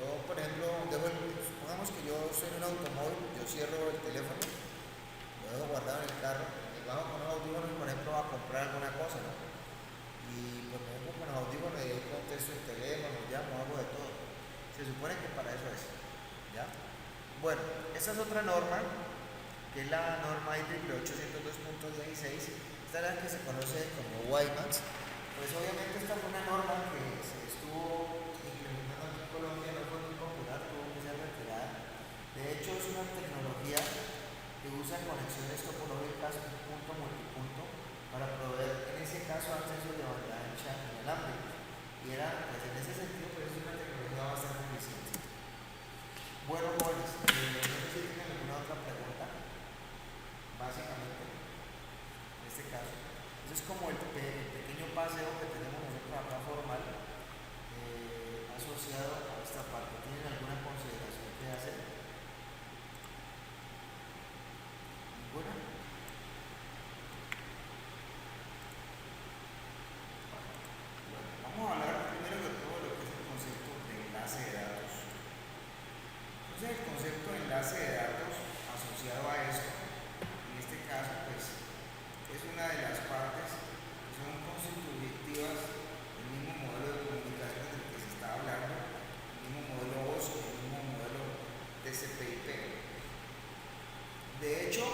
Yo, por ejemplo, supongamos que yo estoy en un automóvil, yo cierro el teléfono, lo dejo guardado en el carro, y bajo con los audífonos, por ejemplo, a comprar alguna cosa, ¿no? Y pues me pongo con los audífonos y ahí contesto el teléfono, llamo, hago de todo. Se supone que para eso es, ¿ya? Bueno, esa es otra norma, que es la norma IEEE 802.16. Esta es la que se conoce como WiMAX. Pues obviamente esta fue una norma que se estuvo implementando aquí en Colombia, no fue muy popular, tuvo que ser retirada. De hecho, es una tecnología que usa conexiones topológicas punto multipunto para proveer, en ese caso, acceso de banda ancha inalámbrica. Y era, pues en ese sentido, pues es una tecnología bastante eficiente. Bueno, jóvenes, no sé si tienen alguna otra pregunta, básicamente, en este caso. Eso es como el pequeño paseo que tenemos nosotros acá formal, asociado a esta parte. ¿Tienen alguna consideración que hacer? ¿Ninguna? Bueno, vamos a hablar primero de todo lo que es el concepto de enlace de datos. Entonces, el concepto de enlace de datos asociado a esto, en este caso, pues, es una de las partes que son constitutivas del mismo modelo de comunicación del que se está hablando, el mismo modelo OSI, el mismo modelo TCP/IP. De hecho,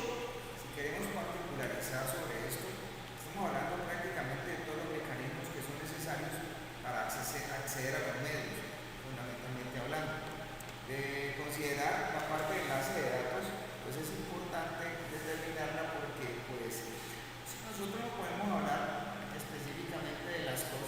si queremos particularizar sobre esto, estamos hablando prácticamente de todos los mecanismos que son necesarios para acceder a los medios, fundamentalmente hablando. De considerar la parte de enlace de datos, pues es importante determinarla porque, pues, si nosotros no podemos hablar específicamente de las cosas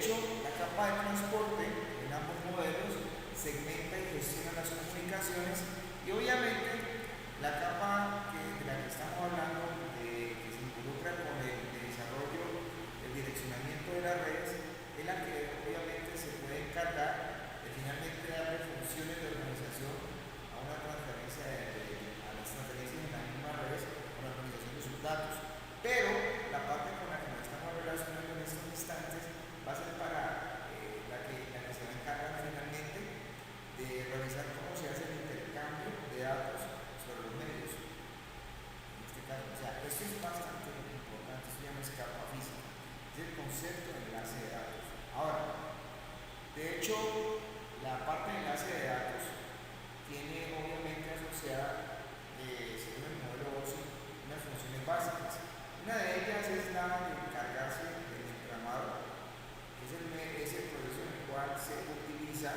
hecho, la capa de transporte en ambos modelos segmenta y gestiona las comunicaciones y obviamente la capa de la que estamos hablando, que se involucra con el desarrollo, el direccionamiento de las redes, es la que obviamente se puede encargar de finalmente darle funciones de organización a una transferencia a las transferencias en las mismas redes con la organización de sus datos. Pero la parte con la que nos estamos relacionando en estos instantes va a ser para la que se va a encargar finalmente de revisar cómo se hace el intercambio de datos sobre los medios. En este caso, o sea, esto es bastante importante, esto ya no es capa física, es el concepto de enlace de datos. Ahora, de hecho, la parte de enlace de datos tiene obviamente asociada, según el modelo OSI, unas funciones básicas. Una de ellas es la de encargarse del entramado, que es el proceso en el cual se utiliza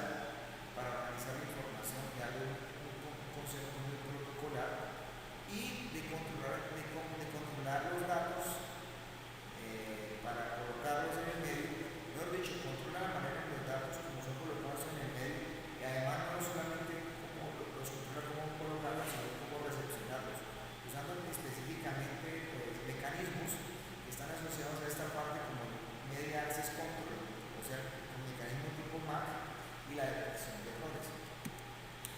para organizar la información de algo, un concepto muy protocolar y de controlar los datos para colocarlos en el medio. Mejor dicho, controla la manera en los datos como son colocados en el medio y además no solamente cómo los controla cómo colocarlos, sino cómo recepcionarlos, usando específicamente mecanismos que están asociados a esta parte como Media Access Control, o sea, el mecanismo tipo MAC y la detección de errores.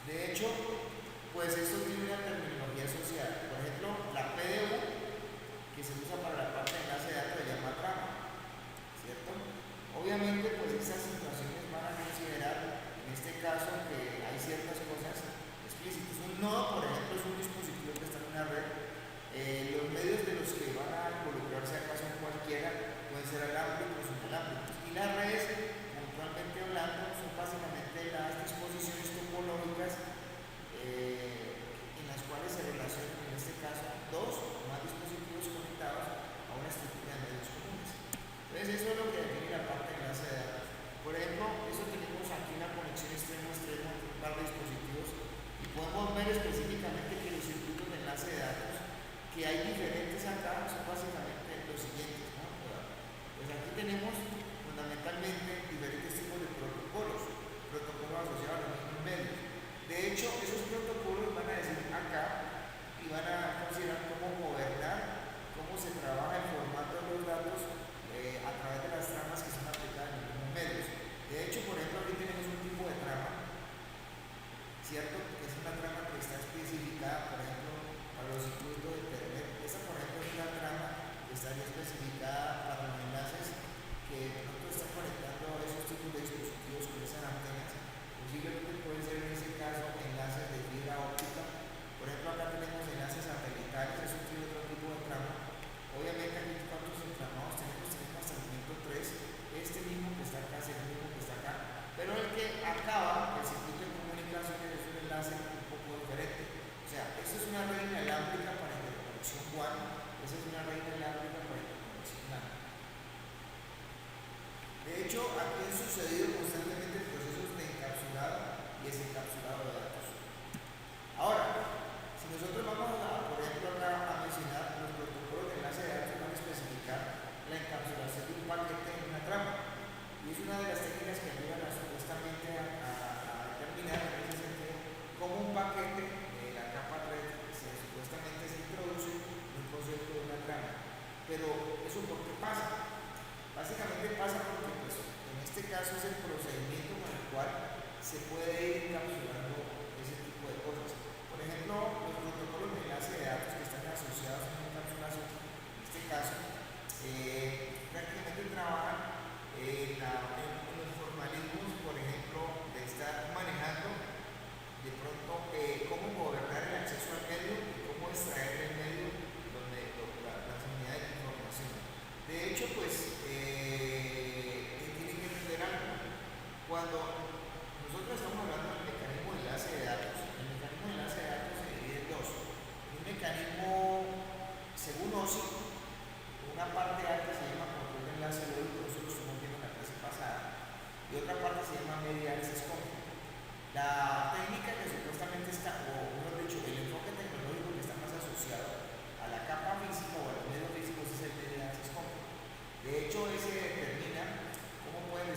De hecho, pues esto tiene una terminología asociada. Por ejemplo, la PDU, que se usa para la parte de enlace de datos, se llama trama, ¿cierto? Obviamente, pues estas situaciones van a considerar, en este caso, que hay ciertas cosas explícitas. Un nodo, por ejemplo, es un dispositivo que está en una red. Los medios de los que van a involucrarse acá son cualquiera, pueden ser alámbricos o inalámbricos. Y las redes, puntualmente hablando, son básicamente las disposiciones topológicas en las cuales se relacionan, en este caso, dos o más dispositivos conectados a una estructura de medios comunes. Entonces, eso es lo que define la parte de enlace de datos. Por ejemplo, eso tenemos aquí una conexión extremo-extremo entre un par de dispositivos y podemos ver específicamente que los circuitos de enlace de datos que hay diferentes acá son básicamente los siguientes, ¿no? Pues aquí tenemos fundamentalmente diferentes tipos de protocolos asociados a los mismos medios. De hecho, esos protocolos van a decir acá y van a considerar cómo gobernar, cómo se trabaja el formato de los datos a través de las tramas que son aplicadas en los mismos medios. De hecho, por ejemplo, aquí tenemos un tipo de trama, ¿cierto? Que es una trama que está especificada, por ejemplo, para los circuitos de Internet. Esta, por ejemplo, es una trama que estaría especificada para los enlaces que de pronto están conectando a esos tipos de dispositivos con esas antenas. Posiblemente pueden ser en ese caso enlaces de fibra óptica. Por ejemplo, acá tenemos enlaces satelitales, eso tiene otro tipo de trama. Obviamente aquí cuántos entramados tenemos hasta el momento 3. Este mismo que está acá es el mismo que está acá. Pero el que acaba, el circuito de comunicaciones, es un enlace un poco diferente. O sea, esta es una red inalámbrica para interconexión WAN, esa es una red inalámbrica para interconexión LAN. De hecho, aquí han sucedido constantemente procesos de encapsulado y desencapsulado de datos. Ahora, si nosotros vamos a, por ejemplo, acá a mencionar los protocolos de enlace de datos, van a especificar la encapsulación de un paquete en una trama. Y es una de las técnicas que ayudan supuestamente a determinar en ese sentido cómo un paquete de la capa 3 supuestamente se introduce en un concepto de una trama. Pero ¿eso por qué pasa? Básicamente pasa porque pues, en este caso es el procedimiento con el cual se puede ir encapsulando ese tipo de cosas. Por ejemplo, los protocolos de enlace de datos que están asociados a una encapsulación, en este caso, prácticamente trabajan en los formalismos, por ejemplo, de estar manejando de pronto cómo gobernar el acceso al medio y cómo extraer del medio las unidades de información. De hecho, pues, tienen que entender algo. Cuando nosotros estamos hablando del mecanismo de enlace de datos, el mecanismo de enlace de datos se divide en dos. Un mecanismo, según OSI, una parte alta se llama control de enlace lógico, eso lo estuvimos viendo en la clase pasada, y otra parte se llama Media Access Control. La técnica que supuestamente está, o mejor dicho, el enfoque tecnológico que está más asociado a la capa física o a los medios físicos es el Media Access Control. De hecho, ese determina cómo pueden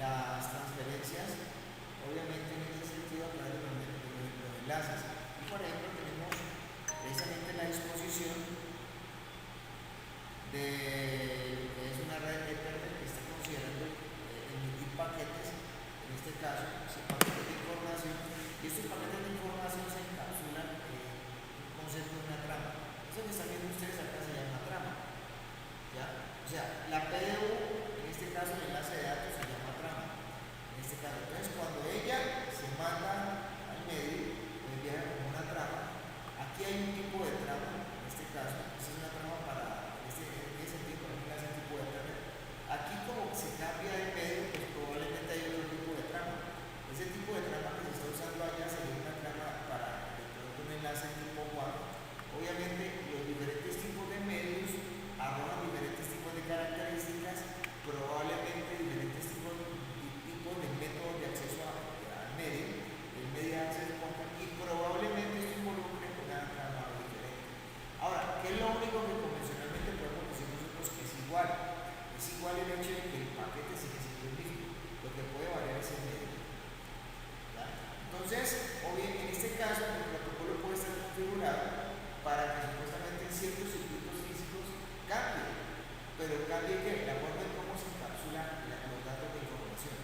las transferencias, obviamente en ese sentido, a través de los enlaces. Y por ejemplo, tenemos precisamente la disposición de que es una red Ethernet que está considerando emitir paquetes, en este caso, paquetes de información, y estos paquetes de información se encapsulan en un concepto de una trama. Eso que están viendo ustedes acá se llama trama, ¿ya? O sea, la PDU, en este caso el enlace de datos, se llama trama, en este caso. Entonces, cuando ella se manda al medio, pues viene como una trama. Aquí hay un tipo de trama, en este caso, esta es una trama para en ese tipo de enlace, tipo de trama. Aquí como se cambia de medio, pues probablemente hay otro tipo de trama. Ese tipo de trama que se está usando allá sería una trama para de pronto un enlace tipo WAP. Obviamente los diferentes tipos de medios arrojan diferentes tipos de características, probablemente diferentes tipos de métodos de acceso al medio, el media access point, y probablemente esto involucre una trama diferente. Ahora, ¿qué es lo único que convencionalmente podemos decir nosotros que es igual? Es igual el hecho de que el paquete sigue siendo el mismo, lo que puede variar es el medio. ¿Ya? Entonces, en este caso, el protocolo puede estar configurado para que supuestamente en ciertos circuitos físicos cambie, pero cambie que la forma en cómo se encapsula los datos de información.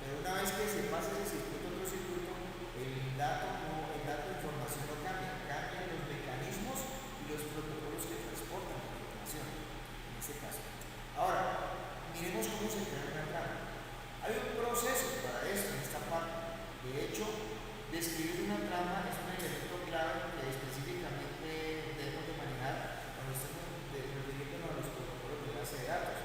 Pero una vez que se pasa ese circuito a otro circuito, el dato de información no cambia, cambian los mecanismos y los protocolos que transportan la información, en este caso. Ahora, miremos cómo se crea una trama. Hay un proceso para eso en esta parte. De hecho, describir una trama es un elemento clave que específicamente debemos de manejar cuando estamos refiriéndonos a los protocolos de enlace de datos,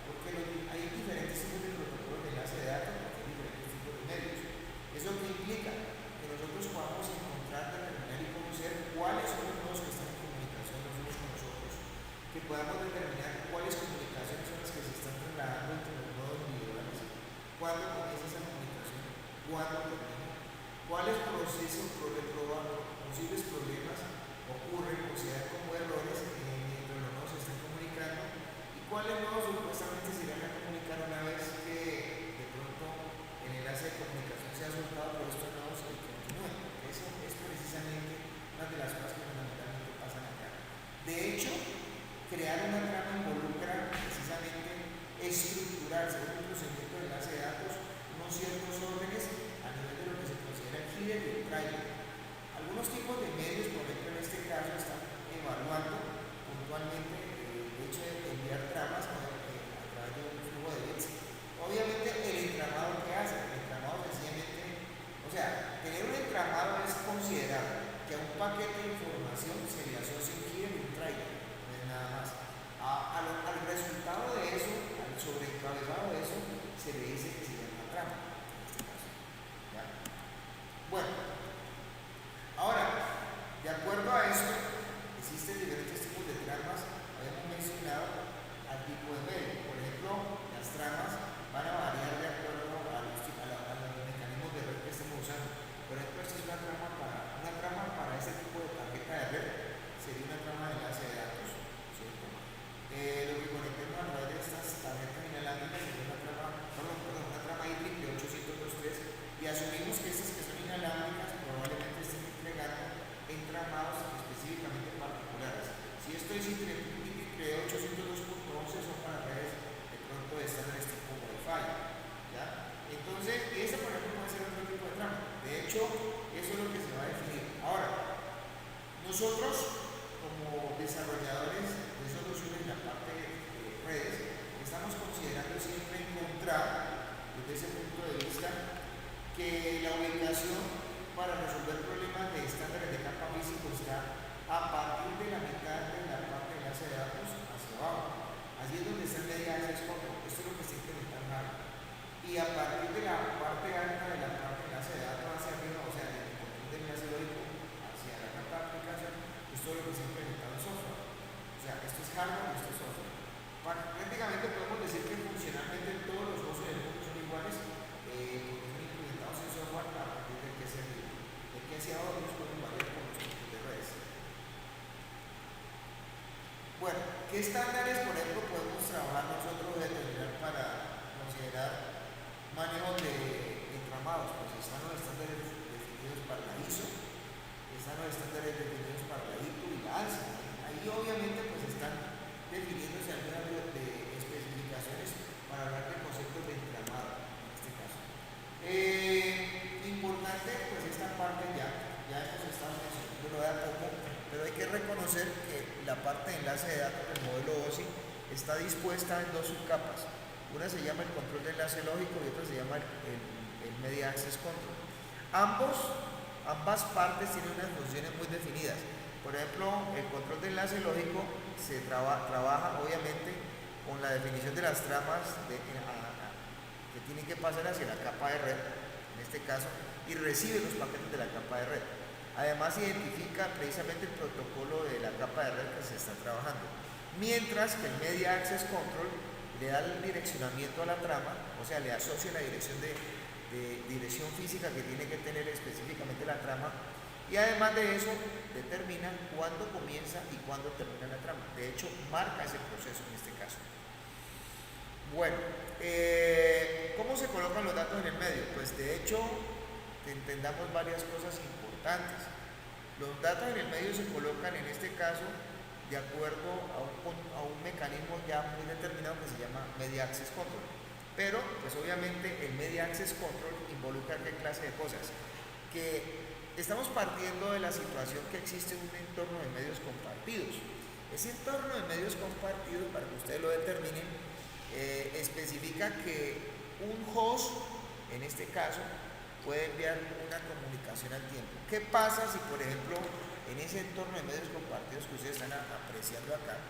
porque hay diferentes tipos de protocolos de enlace de datos, porque hay diferentes tipos de medios. ¿Eso qué implica? Que nosotros podamos encontrar, determinar y conocer cuáles son los nodos que están en comunicación los unos con los otros, que podamos determinar cuáles comunicaciones son las que se están trasladando entre los nodos individuales, cuándo comienza esa comunicación, cuándo termina, cuáles procesos posibles problemas ocurren o se dan como errores mientras los nodos se están comunicando, y cuáles nodos supuestamente se irán a comunicar una vez que de pronto el enlace de comunicación sea soltado por estos nodos y continúen. Eso es precisamente una de las cosas que fundamentalmente pasan acá. De hecho, crear una trama involucra precisamente estructurar, según el procedimiento de enlace de datos, unos ciertos órdenes a nivel de lo que se considera el header y el trailer. Algunos tipos de medios, por ejemplo en este caso, están evaluando puntualmente el hecho de enviar tramas a través de un flujo de bits. Obviamente el entramado que hace, el entramado sencillamente, o sea, tener un entramado es considerar que a un paquete de información se le asocia un header y un trailer, no es nada más. Al resultado de eso, al sobreencabezado de eso, se le dice que se llama trama, en este caso. ¿Ya? Bueno, ahora, de acuerdo a eso, existen diferentes tipos de tramas. Habíamos mencionado al tipo de medio. Por ejemplo, las tramas van a variar de acuerdo a los mecanismos de red que estemos usando. Por ejemplo, esta es una trama para ese tipo de tarjeta de red, sería una trama de enlace de datos, ¿cierto? Lo que conectemos a través de estas tarjetas inalámbricas sería una trama IEEE 802.3, y asumimos que estas que son inalámbricas probablemente estén entregando entramados específicamente particulares. Si esto es IEEE 802.11, son para redes de pronto de estándares tipo Wi-Fi, ¿ya? Entonces, esta por ejemplo puede ser otro tipo de trama. De hecho, eso es lo que se va a definir. Ahora, nosotros como desarrolladores de soluciones en la parte de redes, estamos considerando siempre encontrar, desde ese punto de vista, que la ubicación para resolver problemas de estándares de capa físico está a partir de la mitad de la parte de enlace de datos hacia abajo. Allí es donde está el media access point. Esto es lo que se implementando ahora. Y a partir de la parte alta de la parte de enlace de datos hacia arriba, o sea, del control del enlace lógico hacia la capa de aplicación, esto es lo que se ha implementado en software. O sea, esto es hardware y esto es software. Prácticamente podemos decir que funcionalmente todos los voces del mundo son iguales, porque son implementados en software a partir del que se vive. El que hacia abajo nos pueden variar con los tipos de redes. Bueno, ¿qué estándares, por ejemplo, podemos trabajar nosotros determinar para considerar manejo de entramados, pues están los estándares definidos para la ISO, están los estándares definidos para la ITU y la ANSI. Ahí obviamente pues están definiéndose algunas de especificaciones para hablar de conceptos de entramado en este caso. Importante pues esta parte ya hemos estado mencionando lo de a poco, pero hay que reconocer que la parte de enlace de datos del modelo OSI está dispuesta en dos subcapas. Una se llama el control de enlace lógico y otra se llama el Media Access Control. Ambas partes tienen unas funciones muy definidas. Por ejemplo, el control de enlace lógico se trabaja obviamente con la definición de las tramas que tienen que pasar hacia la capa de red, en este caso, y recibe los paquetes de la capa de red. Además, identifica precisamente el protocolo de la capa de red que se está trabajando. Mientras que el Media Access Control le da el direccionamiento a la trama, o sea, le asocia la dirección de dirección física que tiene que tener específicamente la trama, y además de eso determina cuándo comienza y cuándo termina la trama. De hecho, marca ese proceso en este caso. Bueno, ¿cómo se colocan los datos en el medio? Pues de hecho, entendamos varias cosas importantes. Los datos en el medio se colocan en este caso de acuerdo a un mecanismo ya muy determinado que se llama Media Access Control. Pero, pues obviamente el Media Access Control involucra qué clase de cosas. Que estamos partiendo de la situación que existe un entorno de medios compartidos. Ese entorno de medios compartidos, para que ustedes lo determinen, especifica que un host, en este caso, puede enviar una comunicación al tiempo. ¿Qué pasa si, por ejemplo, en ese entorno de medios compartidos que ustedes están apreciando acá,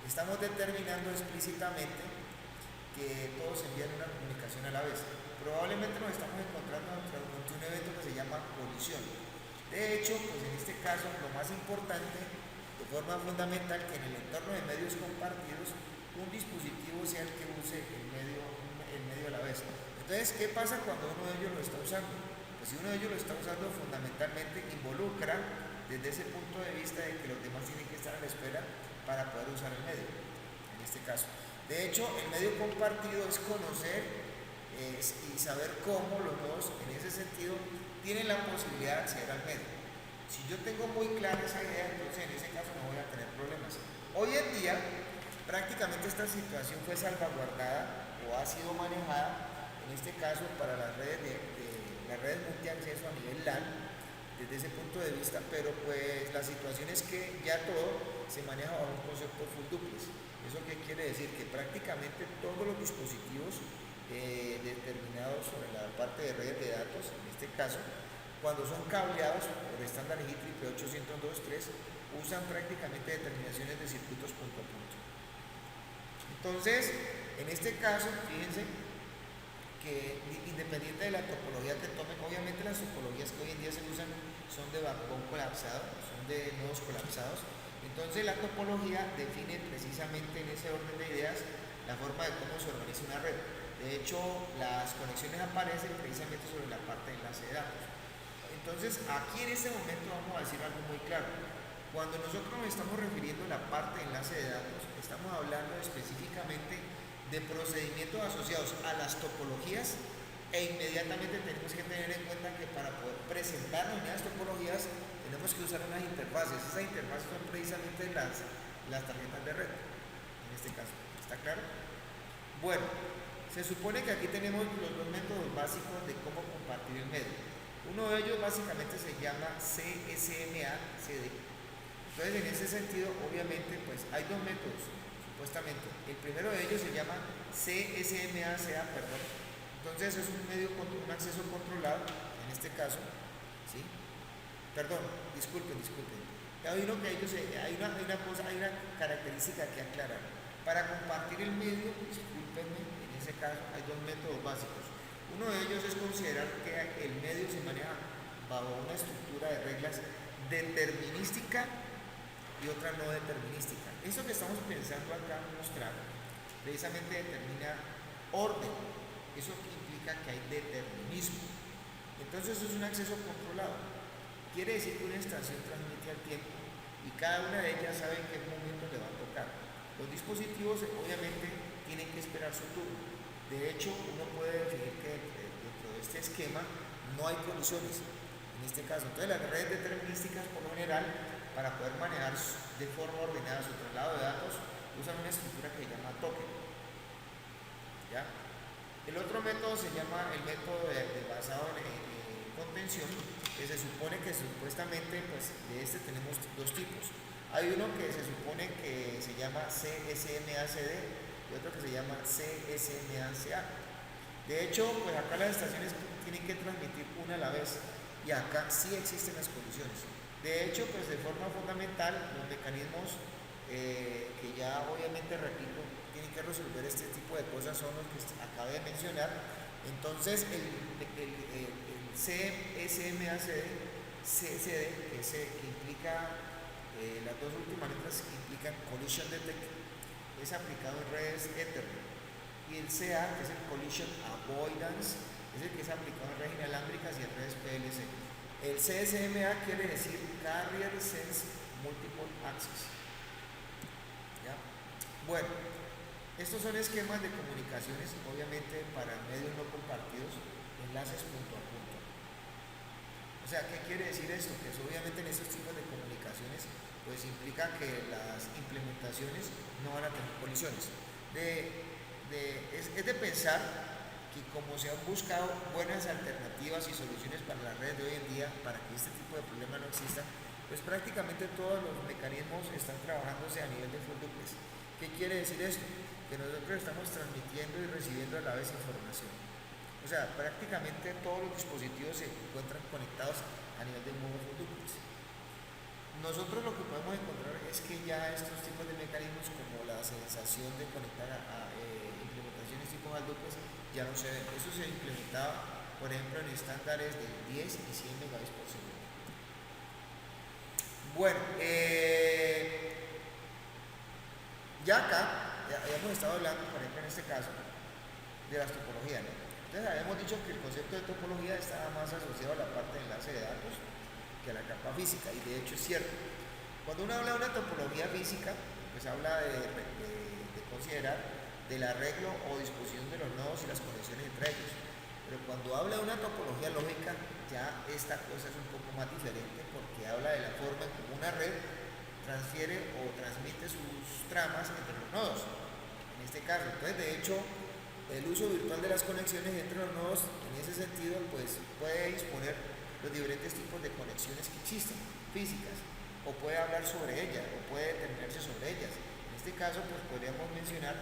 estamos determinando explícitamente que todos envían una comunicación a la vez? Probablemente nos estamos encontrando ante un evento que se llama colisión. De hecho, pues en este caso, lo más importante, de forma fundamental, que en el entorno de medios compartidos, un dispositivo sea el que use el medio a la vez. Entonces, ¿qué pasa cuando uno de ellos lo está usando? Pues si uno de ellos lo está usando, fundamentalmente involucra desde ese punto de vista de que los demás tienen que estar a la espera para poder usar el medio, en este caso. De hecho, el medio compartido es conocer y saber cómo los dos, en ese sentido, tienen la posibilidad de acceder al medio. Si yo tengo muy clara esa idea, entonces en ese caso no voy a tener problemas. Hoy en día, prácticamente esta situación fue salvaguardada o ha sido manejada, en este caso, para las redes las redes multiacceso a nivel LAN, desde ese punto de vista, pero pues la situación es que ya todo se maneja bajo un concepto full duplex. ¿Eso qué quiere decir? Que prácticamente todos los dispositivos determinados sobre la parte de redes de datos, en este caso, cuando son cableados por estándar IEEE 802.3, usan prácticamente determinaciones de circuitos punto a punto. Entonces, en este caso, fíjense que independiente de la topología que tomen, obviamente las topologías que hoy en día se usan son de backbone colapsado, son de nodos colapsados. Entonces la topología define precisamente en ese orden de ideas la forma de cómo se organiza una red. De hecho, las conexiones aparecen precisamente sobre la parte de enlace de datos. Entonces, aquí en este momento vamos a decir algo muy claro. Cuando nosotros nos estamos refiriendo a la parte de enlace de datos, estamos hablando específicamente de procedimientos asociados a las topologías, e inmediatamente tenemos que tener en cuenta que para poder presentar unas topologías tenemos que usar unas interfaces. Esas interfaces son precisamente las tarjetas de red, en este caso. ¿Está claro? Bueno, se supone que aquí tenemos los dos métodos básicos de cómo compartir el medio. Uno de ellos básicamente se llama CSMA-CD. Entonces, en ese sentido, obviamente, pues hay dos métodos, supuestamente. El primero de ellos se llama CSMA-CA, perdón. Entonces, es un acceso controlado, en este caso, ¿sí? Perdón, disculpen. Hay una característica que aclarar. Para compartir el medio, discúlpenme, en ese caso hay dos métodos básicos. Uno de ellos es considerar que el medio se maneja bajo una estructura de reglas determinística y otra no determinística. Eso que estamos pensando acá mostrar precisamente determina orden. Eso implica que hay determinismo. Entonces eso es un acceso controlado. Quiere decir que una estación transmite al tiempo y cada una de ellas sabe en qué momento le va a tocar. Los dispositivos obviamente tienen que esperar su turno. De hecho, uno puede definir que dentro de este esquema no hay colisiones, en este caso. Entonces, las redes determinísticas, por lo general, para poder manejar de forma ordenada su traslado de datos, usan una estructura que se llama token. ¿Ya? El otro método se llama el método basado en contención, que se supone que supuestamente, pues, de este tenemos dos tipos. Hay uno que se supone que se llama CSMACD y otro que se llama CSMACA. De hecho, pues acá las estaciones tienen que transmitir una a la vez y acá sí existen las colisiones. De hecho, pues de forma fundamental, los mecanismos que ya obviamente, repito, tienen que resolver este tipo de cosas son los que acabé de mencionar. Entonces, el CSMACD, CCD, que implica las dos últimas letras que implican Collision Detect, es aplicado en redes Ethernet. Y el CA, que es el Collision Avoidance, es el que es aplicado en redes inalámbricas y en redes PLC. El CSMA quiere decir Carrier Sense Multiple Access. ¿Ya? Bueno, estos son esquemas de comunicaciones, obviamente para medios no compartidos, enlaces punto a punto. O sea, ¿qué quiere decir esto? Que obviamente en estos tipos de comunicaciones pues implica que las implementaciones no van a tener colisiones. Es de pensar que como se han buscado buenas alternativas y soluciones para las redes de hoy en día, para que este tipo de problemas no existan, pues prácticamente todos los mecanismos están trabajándose a nivel de full duplex. ¿Qué quiere decir esto? Que nosotros estamos transmitiendo y recibiendo a la vez información. O sea, prácticamente todos los dispositivos se encuentran conectados a nivel de modo full duplex. Nosotros lo que podemos encontrar es que ya estos tipos de mecanismos, como la sensación de conectar a implementaciones tipo duplex, ya no se ven. Eso se implementaba, por ejemplo, en estándares de 10 y 100 megabits por segundo. Bueno, ya acá, ya hemos estado hablando, por ejemplo, en este caso, de las topologías, ¿no? Entonces, habíamos dicho que el concepto de topología estaba más asociado a la parte de enlace de datos que a la capa física, y de hecho es cierto. Cuando uno habla de una topología física, pues habla de considerar del arreglo o disposición de los nodos y las conexiones entre ellos. Pero cuando habla de una topología lógica, ya esta cosa es un poco más diferente, porque habla de la forma en que una red transfiere o transmite sus tramas entre los nodos. En este caso, entonces, de hecho, el uso virtual de las conexiones entre los nodos, en ese sentido, pues puede disponer los diferentes tipos de conexiones que existen, físicas, o puede hablar sobre ellas, o puede determinarse sobre ellas. En este caso, pues podríamos mencionar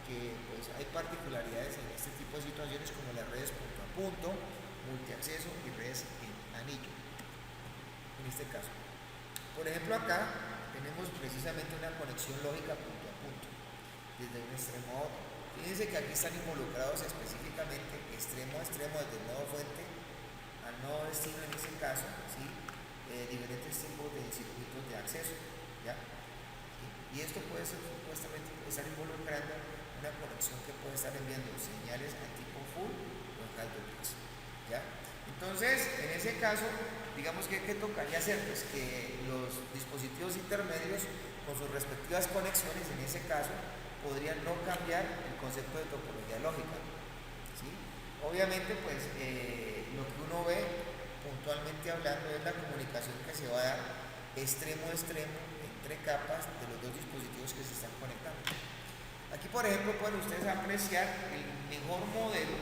que pues, hay particularidades en este tipo de situaciones, como las redes punto a punto, multiacceso y redes en anillo. En este caso, por ejemplo, acá tenemos precisamente una conexión lógica punto a punto, desde un extremo a otro. Fíjense que aquí están involucrados específicamente extremo a extremo, desde el nodo fuente al nodo destino, en ese caso, ¿sí? Diferentes tipos de circuitos de acceso, ¿ya? ¿Sí? Y esto puede ser supuestamente estar involucrando una conexión que puede estar enviando señales a tipo full o en high duplex, ¿ya? Entonces, en ese caso, digamos que ¿qué tocaría hacer? Pues que los dispositivos intermedios con sus respectivas conexiones, en ese caso, podrían no cambiar el concepto de topología lógica, ¿sí? Obviamente, pues, lo que uno ve puntualmente hablando es la comunicación que se va a dar extremo a extremo entre capas de los dos dispositivos que se están conectando. Aquí, por ejemplo, pueden ustedes apreciar el mejor modelo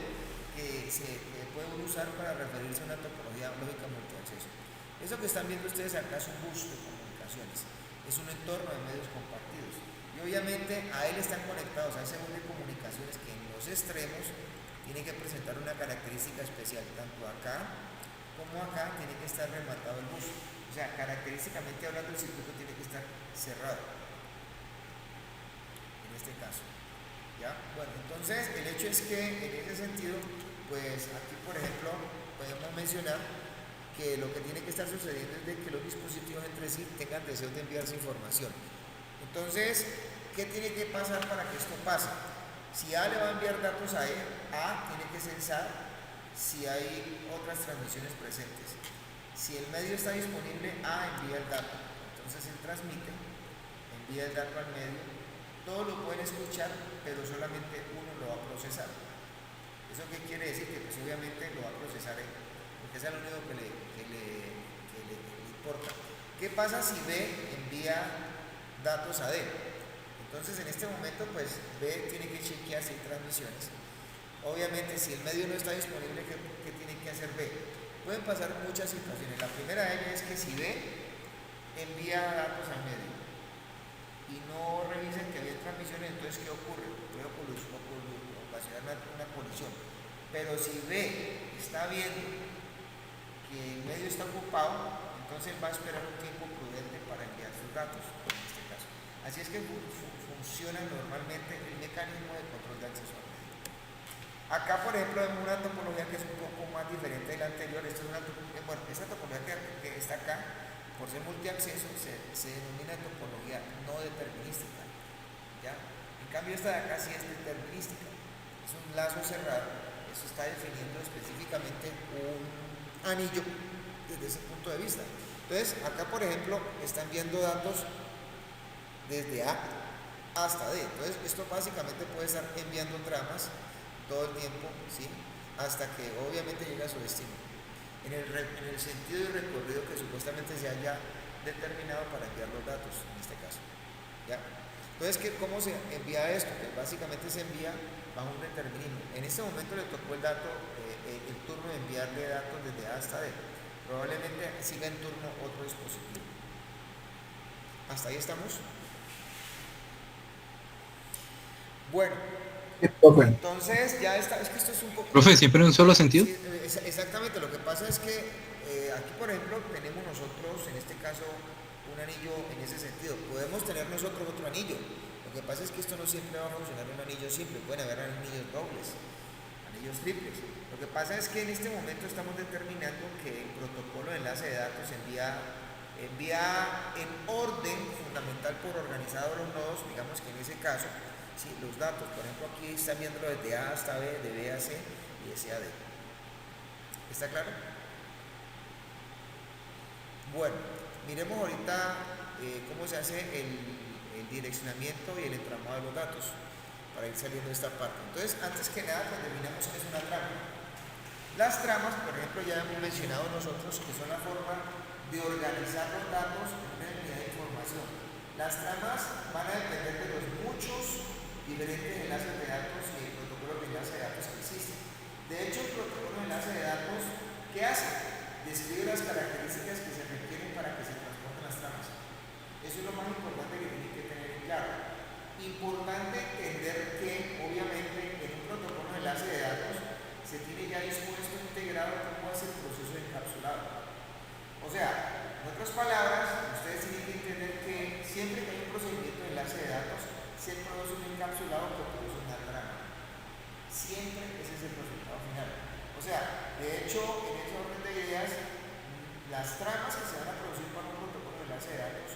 que se puede usar para referirse a una topología lógica multiacceso. Eso que están viendo ustedes acá es un bus de comunicaciones, es un entorno de medios compartidos. Y obviamente a él están conectados a ese bus de comunicaciones que en los extremos tiene que presentar una característica especial, tanto acá como acá tiene que estar rematado el bus. O sea, característicamente hablando, el circuito tiene que estar cerrado, en este caso, ¿ya? Bueno, entonces el hecho es que en ese sentido, pues aquí, por ejemplo, podemos mencionar que lo que tiene que estar sucediendo es de que los dispositivos entre sí tengan deseos de enviarse información. Entonces, ¿qué tiene que pasar para que esto pase? Si A le va a enviar datos a E, A tiene que censar si hay otras transmisiones presentes. Si el medio está disponible, A envía el dato. Entonces él transmite, envía el dato al medio. Todos lo pueden escuchar, pero solamente uno lo va a procesar. ¿Eso qué quiere decir? Que pues obviamente lo va a procesar ahí, porque es lo único que le importa. ¿Qué pasa si B envía datos a D? Entonces en este momento pues B tiene que chequear si hay transmisiones. Obviamente si el medio no está disponible, ¿qué tiene que hacer B? Pueden pasar muchas situaciones. La primera de ellas es que si B envía datos al medio y no revisan que había transmisiones, entonces ¿qué ocurre? Puede ocasionar una colisión. Pero si B está viendo que el medio está ocupado, entonces va a esperar un tiempo prudente para enviar sus datos, en este caso. Así es que funciona normalmente el mecanismo de control de acceso al medio. Acá, por ejemplo, vemos una topología que es un poco más diferente de la anterior. Esta es una bueno, esta topología que está acá, por ser multiacceso, se denomina topología no determinística, ¿ya? En cambio, esta de acá sí es determinística. Es un lazo cerrado. Eso está definiendo específicamente un anillo desde ese punto de vista. Entonces, acá, por ejemplo, está enviando datos desde A hasta D. Entonces, esto básicamente puede estar enviando tramas todo el tiempo, ¿sí? Hasta que obviamente llega a su destino, en el sentido y recorrido que supuestamente se haya determinado para enviar los datos, en este caso, ¿ya? Entonces, ¿cómo se envía esto? Pues básicamente se envía bajo un determinismo. En este momento le tocó el turno de enviarle datos desde A hasta D. Probablemente siga en turno otro dispositivo. ¿Hasta ahí estamos? Bueno, entonces ya está, es que esto es un poco... Profe, ¿siempre en un solo sentido? Sí, exactamente, lo que pasa es que aquí, por ejemplo, tenemos nosotros, en este caso, un anillo en ese sentido. Podemos tener nosotros otro anillo. Lo que pasa es que esto no siempre va a funcionar un anillo simple, pueden haber anillos dobles, anillos triples. Lo que pasa es que en este momento estamos determinando que el protocolo de enlace de datos envía en orden fundamental por organizado los nodos, digamos que en ese caso, ¿sí? Los datos, por ejemplo, aquí están viéndolo desde A hasta B, de B a C y de C a D. ¿Está claro? Bueno, miremos ahorita cómo se hace el direccionamiento y el entramado de los datos para ir saliendo de esta parte. Entonces, antes que nada, determinamos qué es una trama. Las tramas, por ejemplo, ya hemos mencionado nosotros que son la forma de organizar los datos en una unidad de información. Las tramas van a depender de los muchos diferentes enlaces de datos y el protocolo de enlace de datos que existen. De hecho, el protocolo de enlace de datos, ¿qué hace? Describe las características que se requieren para que se transporten las tramas. Eso es lo más importante que tienen que tener claro. Importante entender que, obviamente, en un protocolo de enlace de datos se tiene ya dispuesto integrado cómo es el proceso de encapsulado. O sea, en otras palabras, ustedes tienen que entender que siempre que hay un procedimiento de enlace de datos, se produce un encapsulado que produce una trama. Siempre ese es el resultado final. O sea, de hecho, en ese orden de ideas, las tramas que se van a producir para un protocolo de enlace de datos,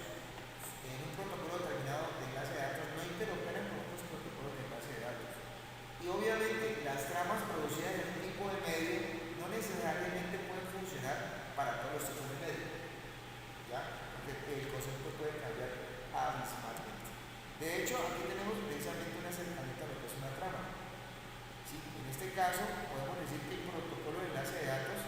en un protocolo determinado de enlace de datos, no interoperan con otros protocolos de enlace de datos. Y obviamente, las tramas producidas en un tipo de medio no necesariamente pueden funcionar para todos los tipos de medio, ¿ya? Porque el concepto puede cambiar abismalmente. De hecho, aquí tenemos precisamente un acercamiento a lo que es una trama. ¿Sí? En este caso, podemos decir que el protocolo de enlace de datos,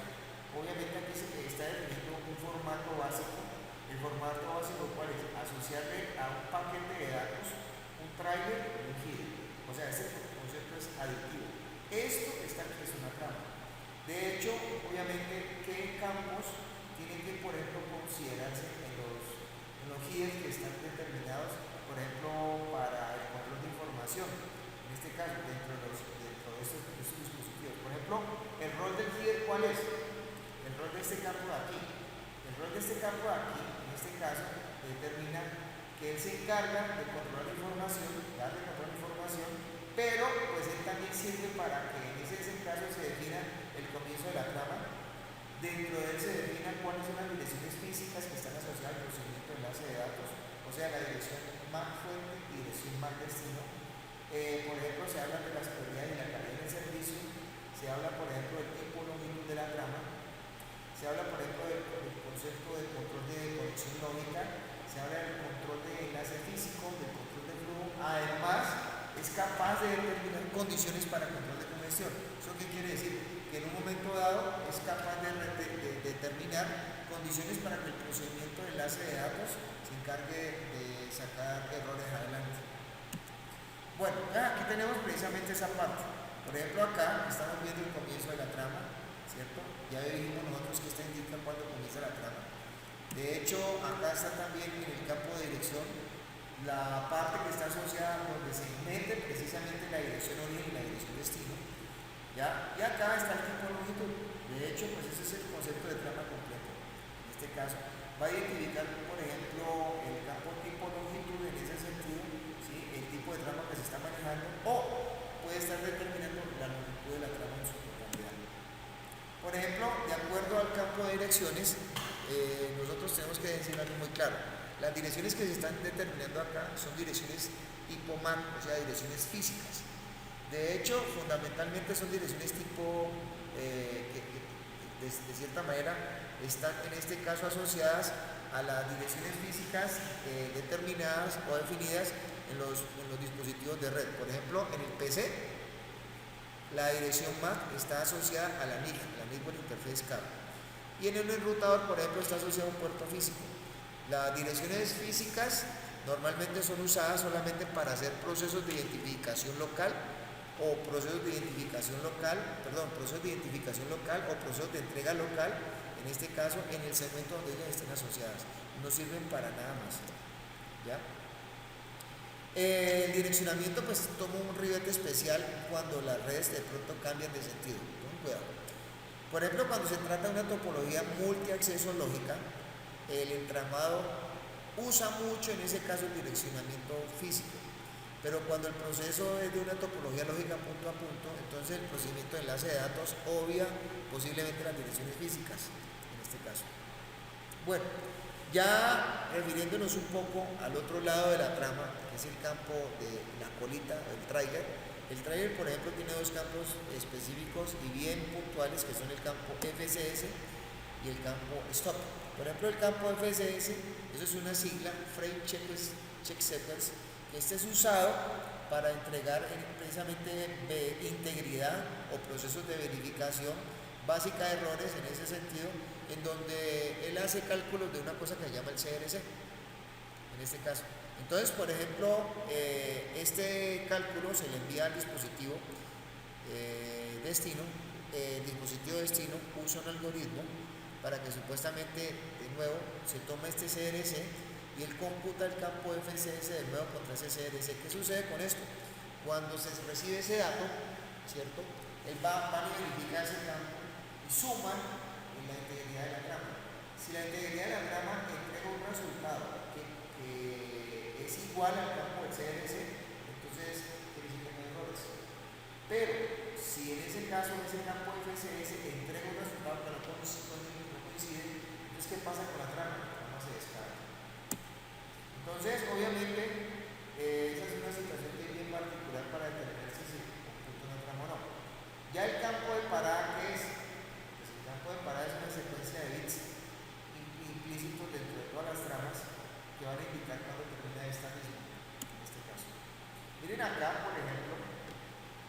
obviamente aquí se está definiendo un formato básico. El formato básico, ¿cuál es? Asociarle a un paquete de datos un trailer y un header. O sea, ese concepto es aditivo. Esto está aquí, es una trama. De hecho, obviamente, ¿qué campos tienen que, por ejemplo, considerarse en los headers que están determinados, por ejemplo, para el control de información? En este caso, dentro de estos dispositivos. Por ejemplo, el rol del header, ¿cuál es? El rol de este campo de aquí. El rol de este campo de aquí, en este caso, determina que él se encarga de controlar la información, darle control de información, pero pues él también sirve para que en ese caso se defina el comienzo de la trama. Dentro de él se defina cuáles son las direcciones físicas que están asociadas al procedimiento de enlace de datos, o sea, la dirección MAC fuente y dirección MAC destino. Por ejemplo, se habla de las prioridades y la calidad del servicio, se habla, por ejemplo, del tiempo longitud de la trama, se habla, por ejemplo, del concepto de control de conexión lógica, se habla del control de enlace físico, del control de flujo. Además, es capaz de determinar condiciones para control de congestión. ¿Eso qué quiere decir? Que en un momento dado es capaz de determinar condiciones para que el procedimiento de enlace de datos se encargue de sacar errores adelante. Bueno, ya aquí tenemos precisamente esa parte. Por ejemplo, acá estamos viendo el comienzo de la trama, ¿cierto? Ya dijimos nosotros que esta indica cuándo comienza la trama. De hecho, acá está también en el campo de dirección la parte que está asociada donde se mete precisamente la dirección origen y la dirección destino. ¿Ya? Y acá está el tipo de longitud. De hecho, pues ese es el concepto de trama completo. En este caso, va a identificar, por ejemplo, el campo tipo longitud en ese sentido, ¿sí? El tipo de trama que se está manejando, o puede estar determinando la longitud de la trama en su totalidad. Por ejemplo, de acuerdo al campo de direcciones, nosotros tenemos que decir algo muy claro. Las direcciones que se están determinando acá son direcciones tipo MAC, o sea, direcciones físicas. De hecho, fundamentalmente son direcciones tipo, de cierta manera, están en este caso asociadas a las direcciones físicas determinadas o definidas en los dispositivos de red. Por ejemplo, en el PC, la dirección MAC está asociada a la NIC, la Network Interface Card. Y en el enrutador, por ejemplo, está asociado a un puerto físico. Las direcciones físicas normalmente son usadas solamente para hacer procesos de identificación local o procesos de identificación local, procesos de identificación local o procesos de entrega local, en este caso en el segmento donde ellas estén asociadas. No sirven para nada más. ¿Ya? El direccionamiento pues toma un ribete especial cuando las redes de pronto cambian de sentido. Ten cuidado. Por ejemplo, cuando se trata de una topología multiacceso lógica, el entramado usa mucho en ese caso el direccionamiento físico. Pero cuando el proceso es de una topología lógica punto a punto, entonces el procedimiento de enlace de datos obvia posiblemente las direcciones físicas, en este caso. Bueno, ya refiriéndonos un poco al otro lado de la trama, que es el campo de la colita, el trigger. El trigger, por ejemplo, tiene dos campos específicos y bien puntuales, que son el campo FSS y el campo stop. Por ejemplo, el campo FSS, eso es una sigla, Frame Check Sequence, que este es usado para entregar precisamente integridad o procesos de verificación básica de errores en ese sentido, en donde él hace cálculos de una cosa que se llama el CRC, en este caso. Entonces, por ejemplo, este cálculo se le envía al dispositivo destino. El dispositivo destino usa un algoritmo para que supuestamente, de nuevo, se tome este CRC y él computa el campo FSS de nuevo contra ese CRC. ¿Qué sucede con esto? Cuando se recibe ese dato, ¿cierto? Él va a verificar ese campo y suma en la integridad de la trama. Si la integridad de la trama entrega un resultado que es igual al campo del CRC, entonces quiere decir que no hay errores. Pero si en ese caso, en ese campo FSS entrega un resultado que no coincide, entonces ¿qué pasa con la trama? La trama se descarga. Entonces, obviamente, esa es una situación que es bien particular para determinar si se computa una trama o no. Ya el campo de parada, ¿qué es? Pues el campo de parada es una secuencia de bits implícitos dentro de todas las tramas que van a indicar cuando termina esta misma, en este caso. Miren acá, por ejemplo,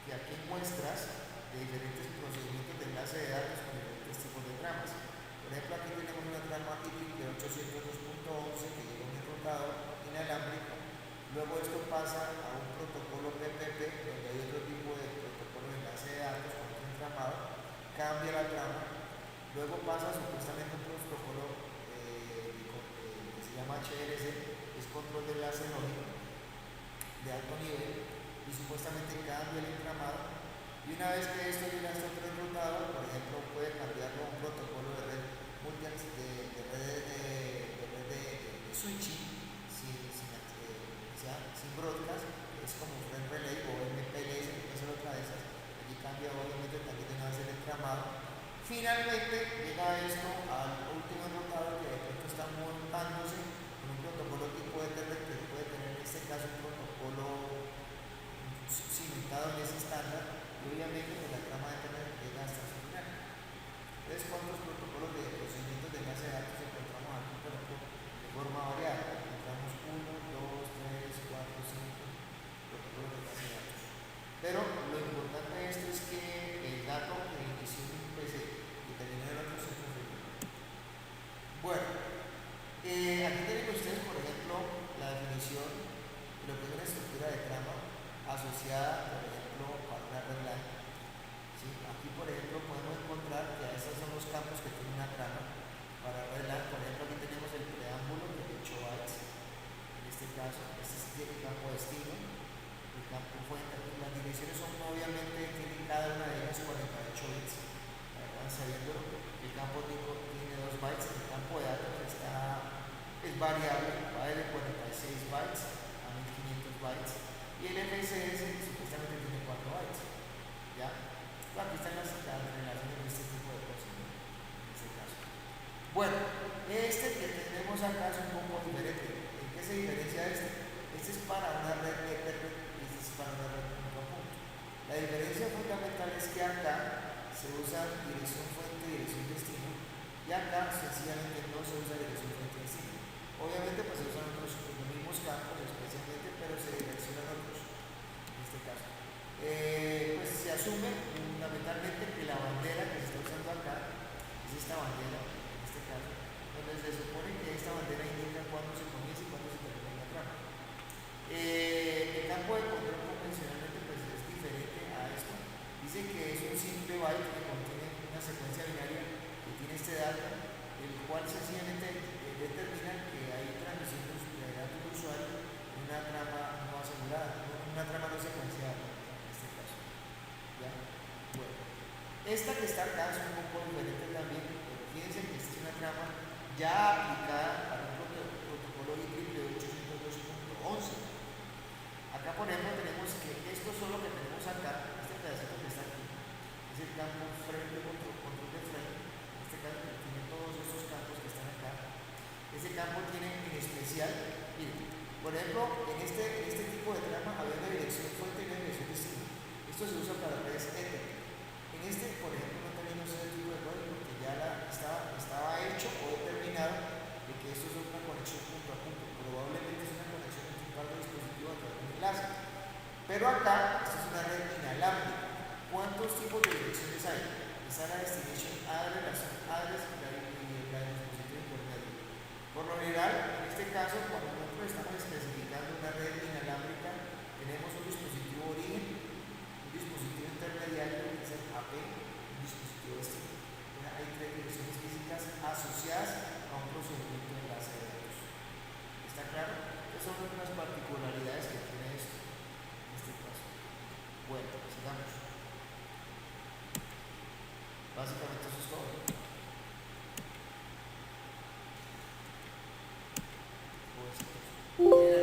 que aquí hay muestras de diferentes procedimientos de enlace de datos con diferentes tipos de tramas. Por ejemplo, aquí tenemos una trama típica de 802.11 que lleva un enrutador inalámbrico. Luego esto pasa a un protocolo PPP, donde hay otro tipo de protocolo de enlace de datos con otro entramado, cambia la trama. Luego pasa supuestamente a un protocolo que se llama HRC, que es control de enlace lógico de alto nivel, y supuestamente cambia el entramado. Y una vez que esto llega a este otro enrutador, por ejemplo, puede cambiarlo a un protocolo de red de switching sin broadcast, es como red relay o MPLS, que puede ser otra de esas. Aquí cambia obviamente también de una vez el entramado. Finalmente llega esto al último enrutador que de pronto está montándose con un protocolo tipo Ethernet que puede tener en este caso un protocolo cimentado en ese estándar, y obviamente pues, la trama de Ethernet llega hasta su final. Entonces, ¿cuántos protocolos de procedimientos de enlace de datos encontramos aquí, por ejemplo, de forma variada? Encontramos 1, 2, 3, 4, 5 protocolos de enlace de datos. Pero lo importante de esto es que asociada, por ejemplo, para una red LAN. ¿Sí? Aquí, por ejemplo, podemos encontrar que estos son los campos que tiene una trama para red LAN. Por ejemplo, aquí tenemos el preámbulo de 8 bytes. En este caso, este es el campo destino, el campo fuente. Las direcciones son obviamente, tienen cada una de ellas 48 bits. Van sabiendo, el campo tiene 2 bytes, el campo de datos es variable, va de 46 bytes a 1500 bytes, y el FSS supuestamente tiene 4 bytes. ¿Ya? Aquí están las relaciones de este tipo de cosas, ¿no? En este caso. Bueno, este que tenemos acá es un poco diferente. ¿En qué se diferencia este? Este es para una red Ethernet y este es para una red punto a punto. La diferencia fundamental es que acá se usa dirección fuente y dirección destino, y acá sencillamente no se usa dirección fuente y destino. Obviamente pues se usan los mismos campos especialmente, pero se direccionan otros en este caso. Pues se asume fundamentalmente que la bandera que se está usando acá es esta bandera, en este caso, donde se supone que esta bandera indica cuándo se comienza y cuándo se termina la trama. El campo de control convencionalmente pues es diferente a esto. Dice que es un simple byte que contiene una secuencia binaria que tiene este dato, el cual sencillamente determina que hay transmisión de datos de usuario en una trama no asegurada, una trama no secuenciada en este caso. ¿Ya? Bueno, esta que está acá es un poco diferente también, pero fíjense que esta es una trama ya aplicada para un protocolo IEEE 802.11. Acá por ejemplo tenemos que esto es lo que tenemos acá, este pedacito que está aquí, es el campo frame de control de frame, en este caso que tiene todos estos campos que están acá. Este campo tiene en especial, miren, por ejemplo, en este tipo de trama había una dirección fuente y una dirección destino. Esto se usa para redes Ethernet. En este, por ejemplo, no tenemos ese tipo de código porque ya estaba hecho o determinado de que esto es una conexión punto a punto. Probablemente es una conexión entre un par de dispositivos a través de un enlace. Pero acá, esto es una red inalámbrica. ¿Cuántos tipos de direcciones hay? Está la destination address, y la dispositivo intermedio. Por lo general, en este caso, cuando nosotros estamos especificando una red inalámbrica, tenemos un dispositivo origen, un dispositivo intermediario, que es el AP, un dispositivo destino. Hay 3 direcciones físicas asociadas a un procedimiento de enlace de datos. ¿Está claro? Estas son unas particularidades que tiene esto, en este caso. Bueno, sigamos. Básicamente eso es todo. Pues,